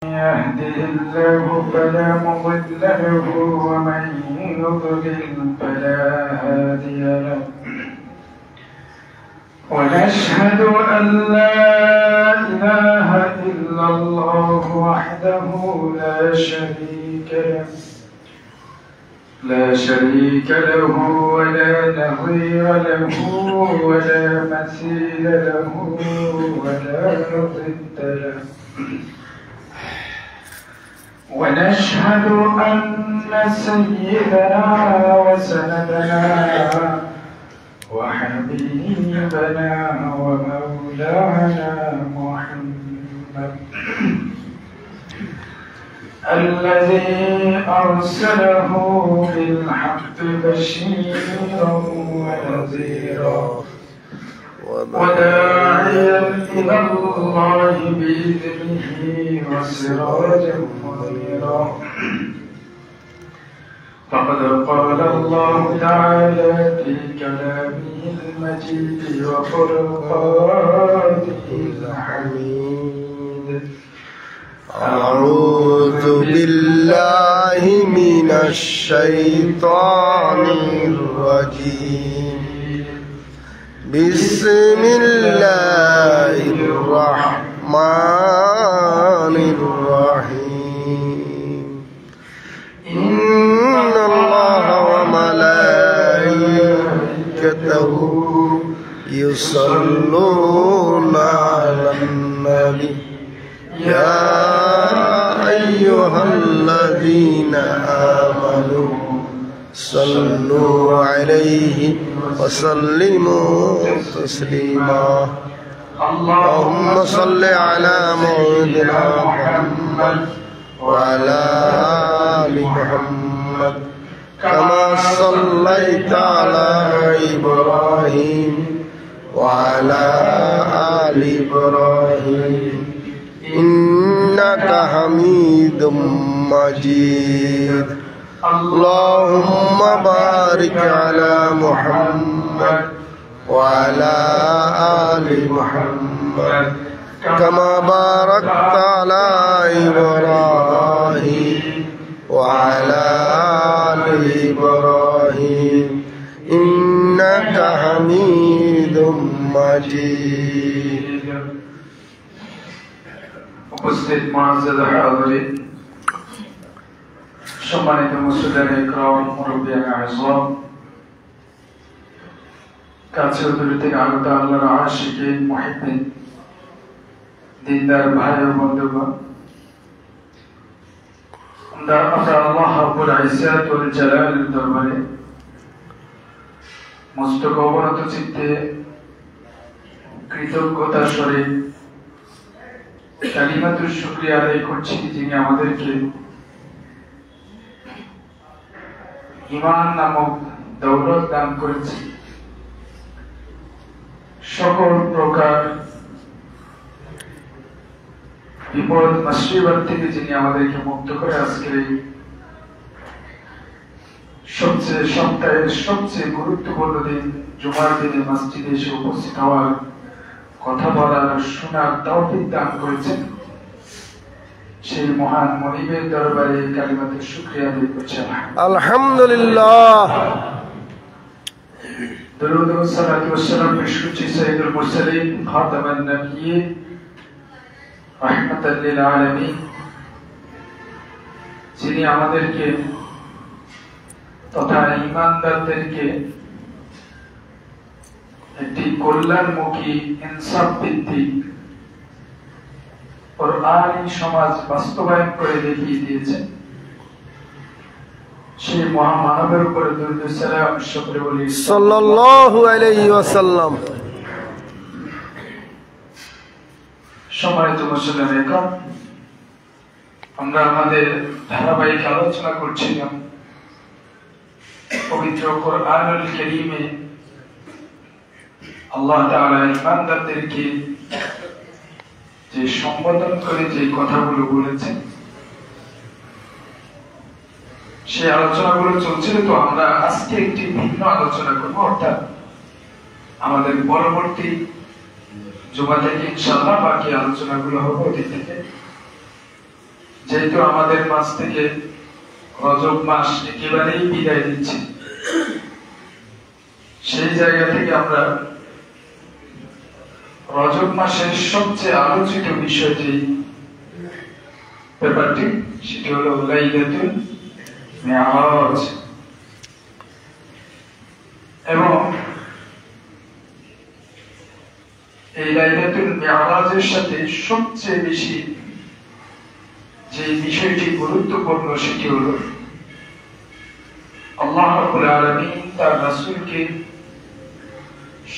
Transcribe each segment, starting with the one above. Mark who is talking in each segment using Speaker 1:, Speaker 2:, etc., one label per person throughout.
Speaker 1: يهده الله فلا مضل له ومن يضلل فلا هادي له ونشهد أن لا إله إلا الله وحده لا شريك له ولا نظير له ولا مثيل له ولا ضد له ونشهد أن سيدنا وسندنا وحبيبنا ومولانا محمد الذي أرسله بالحق بشيرا ونذيرا وداعيا إلى الله بإذنه وسراجا منيرا فقد قال الله تعالى في كلامه المجيد وفرقانه الحميد
Speaker 2: أعوذ بالله من الشيطان الرجيم بسم الله الرحمن الرحيم إن الله وملائكته يصلون على النبي يا أيها الذين آمنوا صلوا عليه وسلموا تسليما اللهم صل على سيدنا محمد وعلى آل محمد كما صليت على إبراهيم وعلى آل إبراهيم إنك حميد مجيد اللهم بارك على محمد وعلى آل محمد كما باركت على إبراهيم وعلى آل إبراهيم إنك حميد مجيد
Speaker 1: উপস্থিত মুআজ্জাজ হাজিরিন সম্মানিত মুসল্লিয়ানে ইকরাম মুরব্বিয়ানে আযম কাছে ও দূরে থেকে আগত আল্লাহর আশিকিন মুহিব্বিন দিনদার ভাই ও বন্ধুগণ আমরা আল্লাহ রাব্বুল ইজ্জত ওয়াল জালালের দরবারে মস্তক অবনত চিত্তে কৃতজ্ঞতার স্বরে কালিমাতুর শুকরিয়া আদায় করছি যিনি আমাদেরকে ঈমান নামক দৌলত দান করেছে সকল প্রকার বিপদ মুসিবত থেকে যিনি আমাদেরকে মুক্ত করে আজকে সপ্তাহের সবচেয়ে গুরুত্বপূর্ণ দিন জুমার দিনে মসজিদে এসে উপস্থিত হওয়ার কথা বলার শোনার তৌফিক দান করেছেন সেই মহান মনিবের দরবারে কালিমাতুর শুকরিয়া আদায় করছি
Speaker 2: আলহামদুলিল্লাহ
Speaker 1: দরুদ ও সালাতু ওয়াস সালাম পেশ করছি সাইয়্যিদুল মুরসালিন খাতামান নবিয়্যিন রাহমাতাল লিল আলামিন যিনি আমাদেরকে তথা ঈমানদারদেরকে একটি কল্যাণমুখী ইনসাফ ভিত্তিক কোরআনী সমাজ বাস্তবায়ন করে দেখিয়ে দিয়েছেন সেই মহামানবের উপরে দরুদ ও সালাম শুকর বলি
Speaker 2: সাল্লাল্লাহু আলাইহি ওয়াসাল্লাম।
Speaker 1: সম্মানিত মুসলিম একম আমরা আমাদের ধারাবাহিক আলোচনা করছিলাম পবিত্র কোরআনুল কারীমে আল্লাহ তাআলা ঈমানদারদেরকে যে সম্বোধন করে যে কথাগুলো বলেছেন সেই আলোচনাগুলো চলছিল। তো আমরা আজকে একটি ভিন্ন আলোচনা করব, অর্থাৎ আমাদের পরবর্তী জুমা থেকে ইনশাআল্লাহ বাকি আলোচনাগুলো হবে ওদিক থেকে। যেহেতু আমাদের মাস থেকে রজব মাস একেবারেই বিদায় দিচ্ছে, সেই জায়গা থেকে আমরা রজব মাসের সবচেয়ে আলোচিত বিষয় যে ব্যাপারটি, সেটি হলো লাইলাতুল মিরাজ। এবং এই লাইলাতুল মিরাজের সাথে সবচেয়ে বেশি যে বিষয়টি গুরুত্বপূর্ণ সেটি হলো আল্লাহ রাব্বুল আলামিন তার রাসূলকে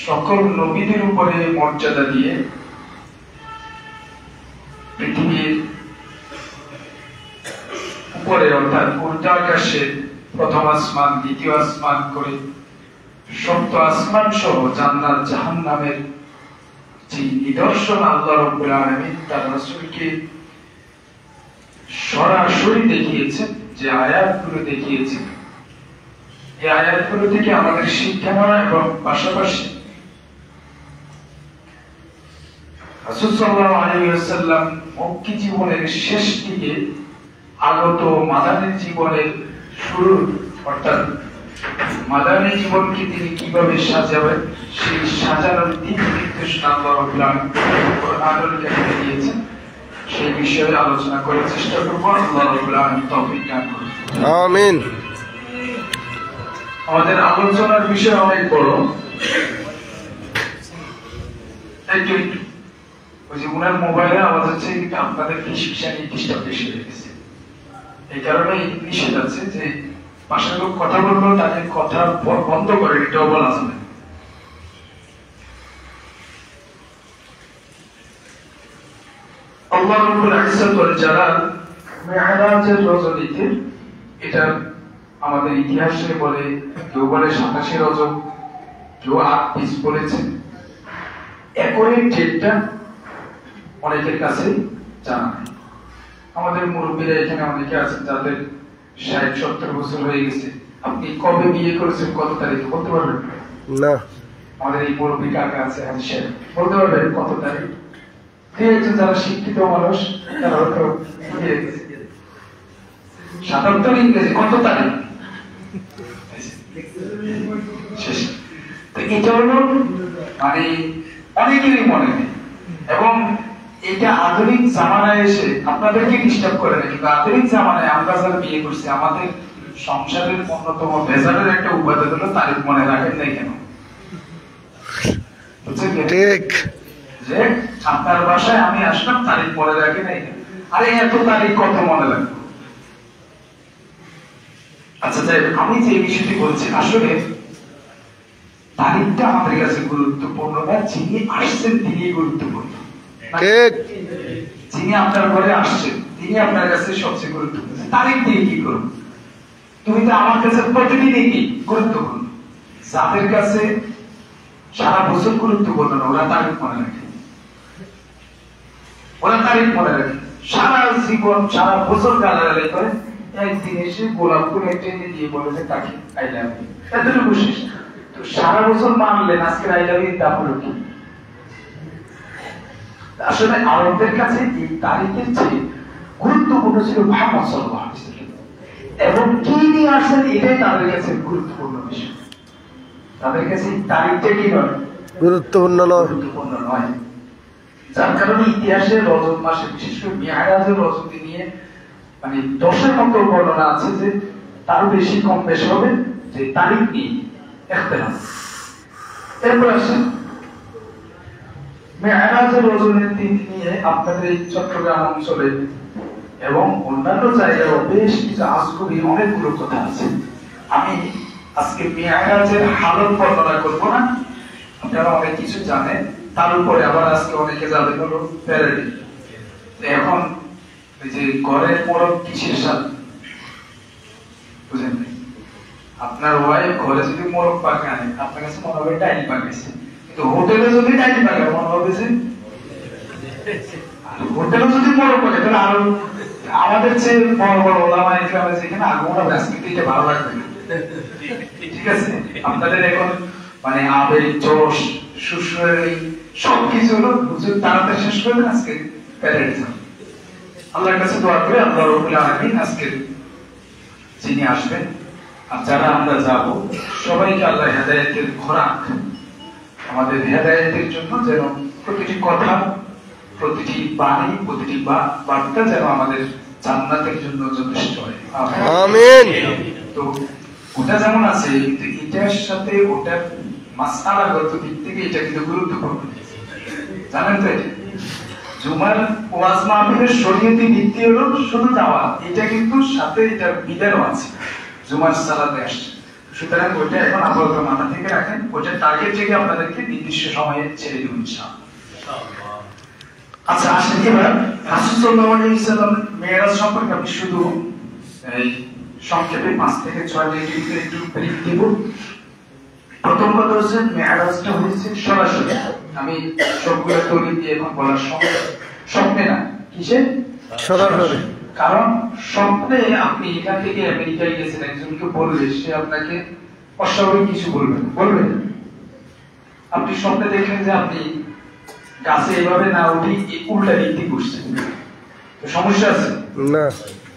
Speaker 1: সকল নবীদের উপরে মর্যাদা দিয়ে পৃথিবীর উপরে অর্থাৎ উর্ধ্বাকাশে প্রথম আসমান, দ্বিতীয় আসমান করে সপ্ত আসমান সহ জান্নাত জাহান্নামের যে নিদর্শন আল্লাহ রাব্বুল আলামিন তার রাসূলকে সরাসরি দেখিয়েছেন, যে আয়াতগুলো দেখিয়েছেন, এই আয়াতগুলো থেকে আমাদের শিক্ষা নেওয়া এবং পাশাপাশি রাসূল সাল্লাল্লাহু আলাইহি ওয়াসাল্লাম মক্কি জীবনের শেষ দিকে আগত মাদানী জীবনের শুরু, অর্থাৎ মাদানী জীবনকে তিনি কিভাবে সাজাবেন সেই সাজানোর দিক নির্দেশনা আল্লাহ রাব্বুল আলামিন কোরআনুল কারীমে দিয়েছেন। সেই বিষয়ে আলোচনা করার চেষ্টা করব। আল্লাহ রাব্বুল আলামিন তৌফিক দান করুন।
Speaker 2: আমিন।
Speaker 1: আমাদের আলোচনার বিষয় অনেক বড়। একটু ওই যে উনার মোবাইলে আওয়াজ হচ্ছে, কিন্তু আপনাদের ফিসফিসা নির্দিষ্টটা বেশি হয়ে গেছে, এই কারণে নিষেধ আছে যে পাশের লোক কথা বললেও তাদের কথা বন্ধ করে, এটাও বলা যাবে। আল্লাহ রাব্বুল ইজ্জত ওয়াল জালাল মিরাজের রজনীতে, এটা আমাদের ইতিহাসে বলে, কেউ বলে 27 রজব, কেউ 28 বলেছে। একরের ডেটটা অনেকের কাছে জানা নেই। আমাদের মুরব্বীরা এখানে অনেকে আছেন যাদের 60-70 বছর হয়ে গেছে। আপনি কবে বিয়ে করেছেন, কত তারিখে বলতে পারবেন
Speaker 2: না? আমাদের
Speaker 1: এই মুরব্বী কাকা আছে, হাজি সাহেব বলতে পারবেন কত তারিখ? যারা শিক্ষিত মানুষ তারা হয়তো 77 ইংরেজি কত তারিখ শেষ। এটা হলো মানে অনেকেরই মনে নেই। এবং এটা আধুনিক জামানায় এসে আপনাদেরকে ডিস্টার্ব করে না, কিন্তু আধুনিক জামানায় আমরা যারা বিয়ে করছি, আমাদের সংসারের অন্যতম ভেজালের একটা উপাদান হলো তারিখ মনে রাখেন নাই কেন?
Speaker 2: ঠিক।
Speaker 1: যে আপনার বাসায় আমি আসলাম, তারিখ মনে রাখে নাই, আরে এত তারিখ কত মনে রাখবো? আচ্ছা যাই, আমি যে বিষয়টি বলছি, আসলে তারিখটা আমাদের কাছে গুরুত্বপূর্ণ না, যিনি আসছেন তিনি গুরুত্বপূর্ণ।
Speaker 2: ঠিক।
Speaker 1: যিনি আপনার ঘরে আসছেন তিনি আপনার কাছে সবচেয়ে গুরুত্বপূর্ণ। তারিখ দিয়ে কি করব? তুমি তো আমার কাছে প্রতিদিনই কি গুরুত্বপূর্ণ। যাদের কাছে সারা বছর গুরুত্বপূর্ণ না, ওরা তারিখ মনে রাখে, ওরা তারিখ মনে রাখে, সারা জীবন সারা বছর গালাগালি করে, একদিন এসে গোলাপ ফুল টেনে দিয়ে বলে যে তাকে আই লাভ ইউ, এতটুকু শেষ। তো সারা বছর মানলেন, আজকে আই লাভ ইউ দাম হলো কি? আসলে আরবদের কাছে এই তারিখের চেয়ে গুরুত্বপূর্ণ ছিল মুহাম্মদ সাল্লাল্লাহু আলাইহি ওয়াসাল্লাম, এবং কি নিয়ে আসেন এটাই তাদের কাছে গুরুত্বপূর্ণ বিষয়। তাদের কাছে তারিখটা কি নয়,
Speaker 2: গুরুত্বপূর্ণ নয়,
Speaker 1: গুরুত্বপূর্ণ নয়। যার কারণে ইতিহাসে রজব মাসে, বিশেষ করে মিরাজের রজনী নিয়ে মানে 10-এর মতো বর্ণনা আছে, যে তারও বেশি কম বেশি হবে, যে তারিখ নিয়ে ইখতিলাফ। এরপর আসেন মিরাজের রজনীর দিন নিয়ে আপনাদের এই চট্টগ্রাম অঞ্চলে এবং অন্যান্য জায়গায় বেশ কিছু আজগুবি অনেকগুলো কথা আছে। আমি আজকে মিরাজের হালত বর্ণনা করব না, আপনারা অনেক কিছু জানেন। তার উপরে আবার আজকে অনেকে যাবে হলো প্যারেডে। এখন এই যে ঘরের মোড়ক কিসের সাথে বুঝেন, আপনার ওয়াইফ ঘরে যদি মোড়ক পাকে আনে, আপনার কাছে মনে হবে টাইল পাকাইছে, কিন্তু হোটেলে যদি টাইল পাকায় মনে হবে যে, হোটেলে যদি মোড়ক পাকে তাহলে আরো আমাদের চেয়ে বড় বড় ওলামা ইকরাম যেখানে আগমন হবে, আজকে এটা ভালো লাগবে না। ঠিক আছে, আপনাদের এখন মানে আবেগ জোশ সুশ্রী সবকিছু হলো হুজুর তাড়াতাড়ি শেষ করবেন, আজকে প্যারেড। আল্লাহর কাছে দোয়া করে আল্লাহ রাব্বুল আলামিন আজকে যিনি আসবেন আর যারা আমরা যাব সবাইকে আল্লাহ হেদায়েতের খোরাক, আমাদের হেদায়েতের জন্য যেন প্রতিটি কথা, প্রতিটি বাণী, প্রতিটি বার্তা যেন আমাদের জান্নাতের জন্য যথেষ্ট হয়।
Speaker 2: আমিন।
Speaker 1: তো ওটা যেমন আছে, কিন্তু এটার সাথে ওটার মাসআলাগত দিক থেকে এটা কিন্তু গুরুত্বপূর্ণ, জানেন তো? এটা জুমার ওয়াজ মাহফিলের শরীয়তি ভিত্তি হলো শুধু দাওয়াত, এটা কিন্তু সাথে এটার বিধানও আছে, জুমার সালাতে আসছে। সুতরাং ওইটা এখন আপাতত মাথা থেকে রাখেন, ওইটা টার্গেট থেকে আপনাদেরকে নির্দিষ্ট সময়ে ছেড়ে দিব ইনশাআল্লাহ। আচ্ছা, আসেন এবার রাসূল সাল্লাল্লাহু আলাইহি ওয়াসাল্লাম মেরাজ সম্পর্কে আমি শুধু এই সংক্ষেপে 5 থেকে 6 মিনিট একটু ব্রিফ দেব। প্রথম কথা হচ্ছে মেরাজটা হয়েছে সরাসরি, আমি সবগুলো তৈরি দিয়ে এখন বলার স্বপ্নে না, কিসে?
Speaker 2: সরাসরি।
Speaker 1: কারণ স্বপ্নে আপনি এখান থেকে আমেরিকায় গেছেন, একজনকে বললে সে আপনাকে অস্বাভাবিক কিছু বলবেন। আপনি স্বপ্নে দেখলেন যে আপনি গাছে এভাবে না উঠে উল্টা দিক দিয়ে বসছেন, তো সমস্যা আছে
Speaker 2: না?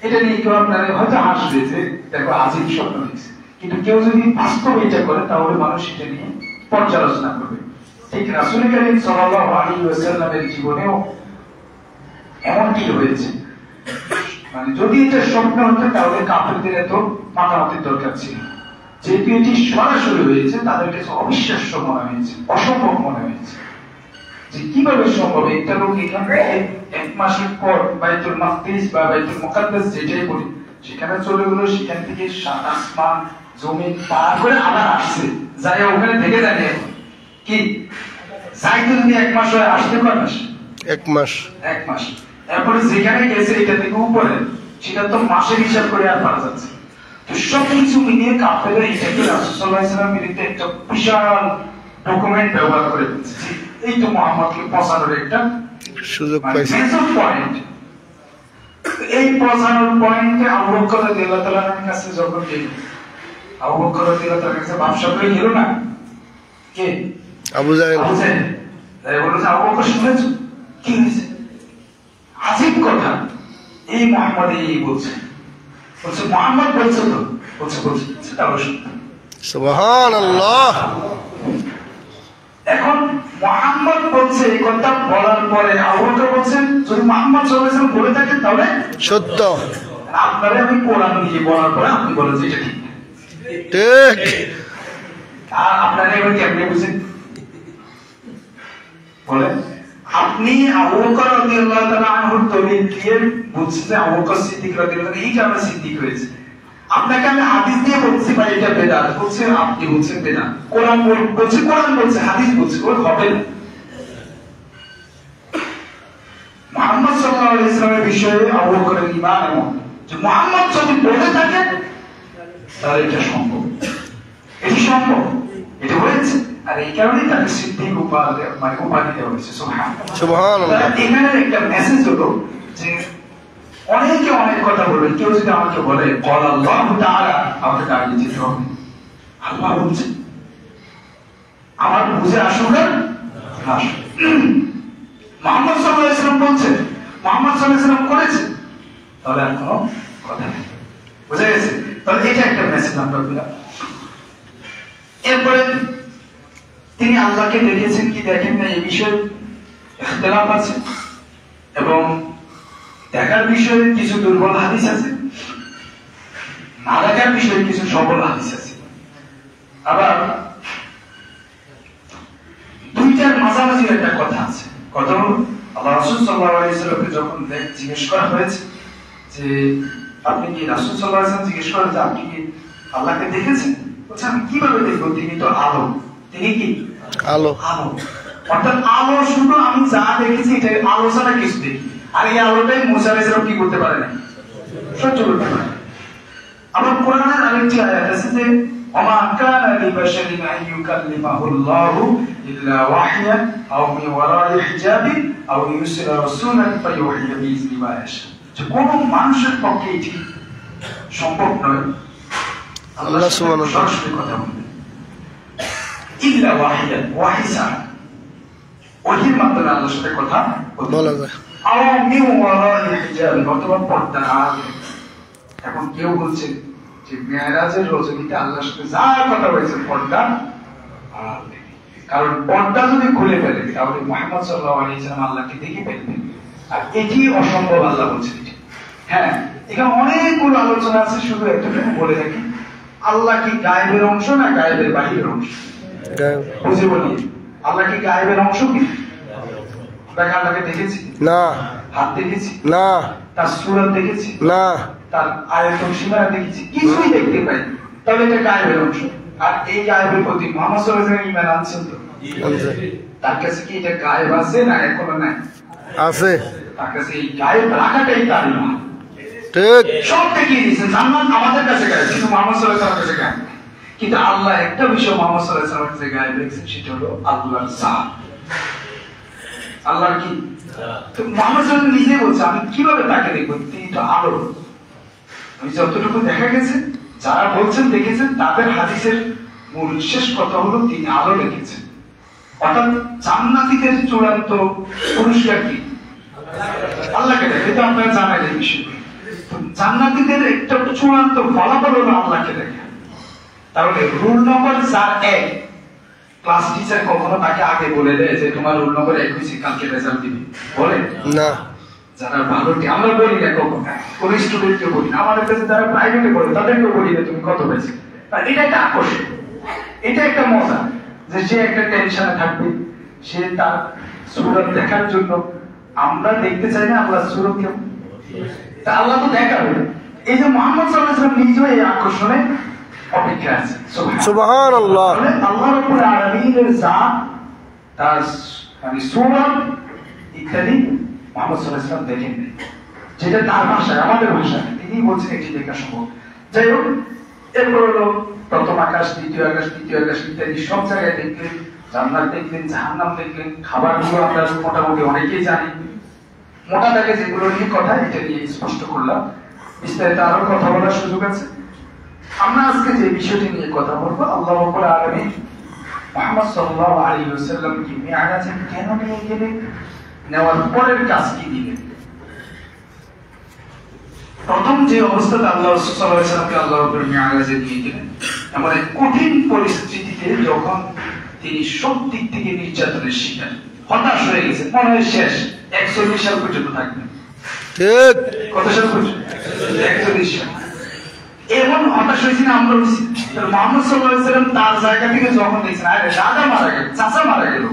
Speaker 1: এটা নিয়ে কেউ আপনার হয়তো হাসবে যে দেখো আজই স্বপ্ন দেখছে, কিন্তু কেউ যদি বাস্তবে এটা করে তাহলে মানুষ এটা নিয়ে পর্যালোচনা করবে। ঠিক রাসূল কারীম সাল্লাল্লাহু আলাইহি ওয়াসাল্লামের জীবনেও এমনটি হয়েছে। মানে যদি এটা স্বপ্ন হতো তাহলে কাফেরদের এত মাতামাতির দরকার ছিল, যেহেতু এটি সরাসরি হয়েছে তাদের কাছে অবিশ্বাস্য মনে হয়েছে, অসম্ভব মনে হয়েছে যে কিভাবে সম্ভব একটা লোক এখান থেকে 1 মাসের পর বাইতুল মাকদিস বা বাইতুল মুকাদ্দাস যেটাই বলি সেখানে চলে গেল, সেখান থেকে সাত আসমান জমিন পার করে আবার আসছে, যাই ওখানে থেকে জানিয়ে কি যাইতে যদি 1 মাস হয়, আসতে কয় মাস?
Speaker 2: 1 মাস।
Speaker 1: 1 মাস। এরপরে যেখানে গেছে এটা থেকে উপরে, সেটা তো মাসের হিসাব করে আর পারা যাচ্ছে। তো সবকিছু মিলিয়ে কাফেররা এটাকে রাসূল সাল্লাল্লাহু আলাইহি ওয়াসাল্লামের বিরুদ্ধে একটা বিশাল ডকুমেন্ট ব্যবহার করে ফেলছে, এই তো মুহাম্মদকে পচানোর একটা
Speaker 2: সুযোগ পাইছে।
Speaker 1: পয়েন্ট। এই পচানোর পয়েন্টে আবু বকর রাদিয়াল্লাহু তাআলার কাছে যখন গেল, আবু বকর রাদিয়াল্লাহু তাআলার কাছে ব্যবসা করে গেল না, কে?
Speaker 2: আবু জাহেল।
Speaker 1: তাই বলল যে আবু বকর শুনেছো কি হয়েছে? আজীব কথা, এই মুহাম্মদ এই বলছে, মুহাম্মদ বলছে তো, বলছে তাহলে শুনতে।
Speaker 2: সুবহানাল্লাহ।
Speaker 1: এখন মুহাম্মদ বলছে এই কথা বলার পরে আবু বকর বলছেন যদি মুহাম্মদ সাল্লাল্লাহু আলাইহি ওয়াসাল্লাম বলে থাকেন তাহলে
Speaker 2: সত্য।
Speaker 1: আপনারে আমি কোরআন দিয়ে বলার পরে আপনি বলেন যে এটা ঠিক।
Speaker 2: ঠিক।
Speaker 1: আর আপনারা এবার কেমনে বুঝেন বলেন? আপনি আবু বকর রাদিয়াল্লাহু তাআলা আনহুর দলিল দিয়ে বুঝছেন যে আবু বকর সিদ্দিক রাদিয়াল্লাহু তাআলা এই কারণে সিদ্দিক হয়েছে। আপনাকে আমি হাদিস দিয়ে বলছি ভাই এটা বেদাত, বলছে আপনি বলছেন বেদাত। কোরআন বলছে হাদিস বলছে, ওই হবে না। মুহাম্মদ সাল্লাল্লাহু আলাইহি ওয়াসাল্লামের বিষয়ে আবু বকরের ঈমান এমন যে মুহাম্মদ যদি বলে থাকেন তাহলে এটা সম্ভব, এটা হয়েছে। আর এই কারণেই তাকে সিদ্দিক উপাধি দেওয়া হয়েছে। সুবহানাল্লাহ। এখানে একটা মেসেজ হলো যে অনেকে অনেক কথা বলবেন, কেউ যদি আমাকে বলে ক্বাল আল্লাহু তাআলা, আমাকে দাঁড়িয়ে যেতে হবে, আল্লাহ বলছে, আমার বুঝে আসুক না মুহাম্মদ সাল্লাল্লাহু আলাইহি ওয়াসাল্লাম বলছেন, মুহাম্মদ সাল্লাল্লাহু আলাইহি ওয়াসাল্লাম করেছেন, তাহলে আর কোনো কথা নেই। বুঝা গেছে? তাহলে এটা একটা মেসেজ আমরা দিলাম। এরপরে তিনি আল্লাহকে দেখেছেন কি দেখেন না এই বিষয়ে ইখতিলাফ আছে, এবং দেখার বিষয়ে কিছু দুর্বল হাদিস আছে, না দেখার বিষয়ে কিছু সবল হাদিস আছে। আবার দুইটার মাঝামাঝি একটা কথা আছে। কথা হলো আল্লাহ রাসূল সাল্লাল্লাহু আলাইহি ওয়াসাল্লামকে যখন জিজ্ঞেস করা হয়েছে যে আপনি কি, রাসূল সাল্লাল্লাহু আলাইহি ওয়াসাল্লাম জিজ্ঞেস করেন যে আপনি কি আল্লাহকে দেখেছেন? বলছে আমি কিভাবে দেখবো, তিনি তো আলো। তিনি কি? আলো। অর্থাৎ আলো শুধু আমি যা দেখেছি এটা আলো ছাড়া কিছু দেখি, আর এই আলোটাই মুসা আলাইহিস সালাম কি করতে পারে না, সহ্য করতে পারে। আবার কোরআনের আরেকটি আয়াত আছে যে ওমা কানা লিবাশারিন আন ইউকাল্লিমাহুল্লাহু ইল্লা ওয়াহইয়ান আও মিন ওয়ারাই হিজাবিন আও ইউরসিলা রাসূলান ফায়ুহিয়া বিইذনি মা ইয়াশা। যে কোন মানুষের পক্ষে এটি সম্ভব নয় আল্লাহ সুবহানাহু ওয়া তাআলা কথা বলেন ইল্লা ওয়াহইয়ান, ওয়াহী ছাড়া, ওহীর মাধ্যমে আল্লাহর সাথে কথা বলা যায়। বর্তমান পর্দার আড়ালে এখন কেউ বলছে যে মেরাজের রজনীতে আল্লাহর সাথে যা কথা হয়েছে পর্দা আড়ালে। কারণ পর্দা যদি খুলে ফেলে তাহলে মুহাম্মদ সাল্লাল্লাহু আলাইহি ওয়াসাল্লাম আল্লাহকে দেখে ফেলবেন, আর এটি অসম্ভব আল্লাহ বলছেন। হ্যাঁ, এখানে অনেকগুলো আলোচনা আছে, শুধু একটুখানি বলে রাখি, আল্লাহ কি গায়েবের অংশ না গায়েবের বাহিরের অংশ? বুঝে বলি, আল্লাহ কি গায়েবের অংশ কি? আমরা আল্লাহকে দেখেছি
Speaker 2: না,
Speaker 1: হাত দেখেছি
Speaker 2: না,
Speaker 1: তার সূরত দেখেছি
Speaker 2: না,
Speaker 1: তার আয়তন সীমানা দেখেছি, কিছুই দেখতে পাই, তবে এটা গায়েবের অংশ। আর এই গায়েবের প্রতি মুহাম্মদ সাল্লাল্লাহু আলাইহি ওয়াসাল্লাম ঈমান আনছেন তো? তার কাছে কি এটা গায়েব আছে না এখনো নাই?
Speaker 2: আছে।
Speaker 1: তার কাছে এই গায়েব রাখাটাই তার ঈমান।
Speaker 2: ঠিক।
Speaker 1: সব দেখিয়ে দিয়েছেন, জান্নাত আমাদের কাছে গায়েব, কিন্তু মুহাম্মদ সাল্লাল্লাহু আলাইহি ওয়াসাল্লামের কাছে গায়েব। কিন্তু আল্লাহ একটা বিষয় মুহাম্মদ সাল্লাল্লাহু আলাইহি ওয়াসাল্লামের কাছে গায়েব রেখেছেন, সেটা হলো আল্লাহর জাত। আল্লাহর কি? তো মুহাম্মদ সাল্লাল্লাহু আলাইহি ওয়াসাল্লাম নিজে বলছে, আমি কিভাবে তাকে দেখব? তিনি তো আলো। আমি যতটুকু দেখা গেছে, যারা বলছেন দেখেছেন, তাদের হাদিসের মূল শেষ কথা হলো তিনি আলো রেখেছেন। অর্থাৎ জান্নাতীদের চূড়ান্ত পুরস্কার কি? আল্লাহকে দেখে। এটা আপনারা জানেন এই বিষয়। জান্নাতীদের একটা চূড়ান্ত ফলাফল হলো আল্লাহকে দেখে। তাহলে রুল নম্বর 4 ক্লাস টিচার কখনো তাকে আগে বলে দেয় যে তোমার রুল নম্বর 1 হয়েছে, কালকে রেজাল্ট দিবি? বলে না। যারা ভালো, আমরা বলি না কখনো, কোন স্টুডেন্টকে বলি না, আমাদের কাছে যারা প্রাইভেটে পড়ে তাদেরকেও বলি না তুমি কত পেয়েছো। এটা একটা আকর্ষণ, এটা একটা মজা, যে সে একটা টেনশনে থাকবে, সে তার সূরত দেখার জন্য। আমরা দেখতে চাই না আমরা সূরত কেমন, তা আল্লাহ তো দেখাবে। এই যে মুহাম্মদ সাল্লাল্লাহু আলাইহি ওয়াসাল্লাম নিজেও এই আকর্ষণে অপেক্ষা আছে।
Speaker 2: সুবহানাল্লাহ।
Speaker 1: আল্লাহ রাব্বুল আলামিনের জাত, তার মানে সূরত ইত্যাদি মুহাম্মদ সাল্লাল্লাহু আলাইহি ওয়াসাল্লাম দেখেন, যেটা তার ভাষায়, আমাদের ভাষায় তিনি বলছেন এটি দেখা সম্ভব। যাই হোক, এরপর হলো প্রথম আকাশ, দ্বিতীয় আকাশ, তৃতীয় আকাশ ইত্যাদি সব জায়গায় দেখলেন, জান্নাত দেখলেন, জাহান্নাম দেখলেন। খাবারগুলো আমরা মোটামুটি অনেকেই জানি, মোটা দাগে যেগুলো নিয়ে কথা, এটা নিয়ে স্পষ্ট করলাম। বিস্তারিত আরো কথা বলার সুযোগ আছে। আমরা আজকে যে বিষয়টি নিয়ে কথা বলবো, আল্লাহ রাব্বুল আলামিন মুহাম্মদ সাল্লাল্লাহু আলাইহি ওয়াসাল্লামকে মিরাজে কেন নিয়ে গেলেন, নেওয়ার পরের কাজ কি দিলেন। প্রথম যে অবস্থাতে আল্লাহ রাসূল সাল্লাল্লাহু আলাইহি ওয়াসাল্লামকে আল্লাহ রাব্বুল মিরাজে নিয়ে গেলেন, এমন এক কঠিন পরিস্থিতিতে যখন তিনি সব দিক থেকে নির্যাতনের শিকার, হতাশ হয়ে গেছেন, মনে হয় শেষ, 140 সাল পর্যন্ত থাকবেন। ঠিক কত সাল পর্যন্ত? 140 সাল। এমন হতাশ হয়েছি না আমরা হয়েছি। মুহাম্মদ সাল্লাল্লাহু আলাইহি ওয়াসাল্লাম তার জায়গা থেকে যখন দেখছেন, আরে দাদা মারা গেল, চাচা মারা গেল,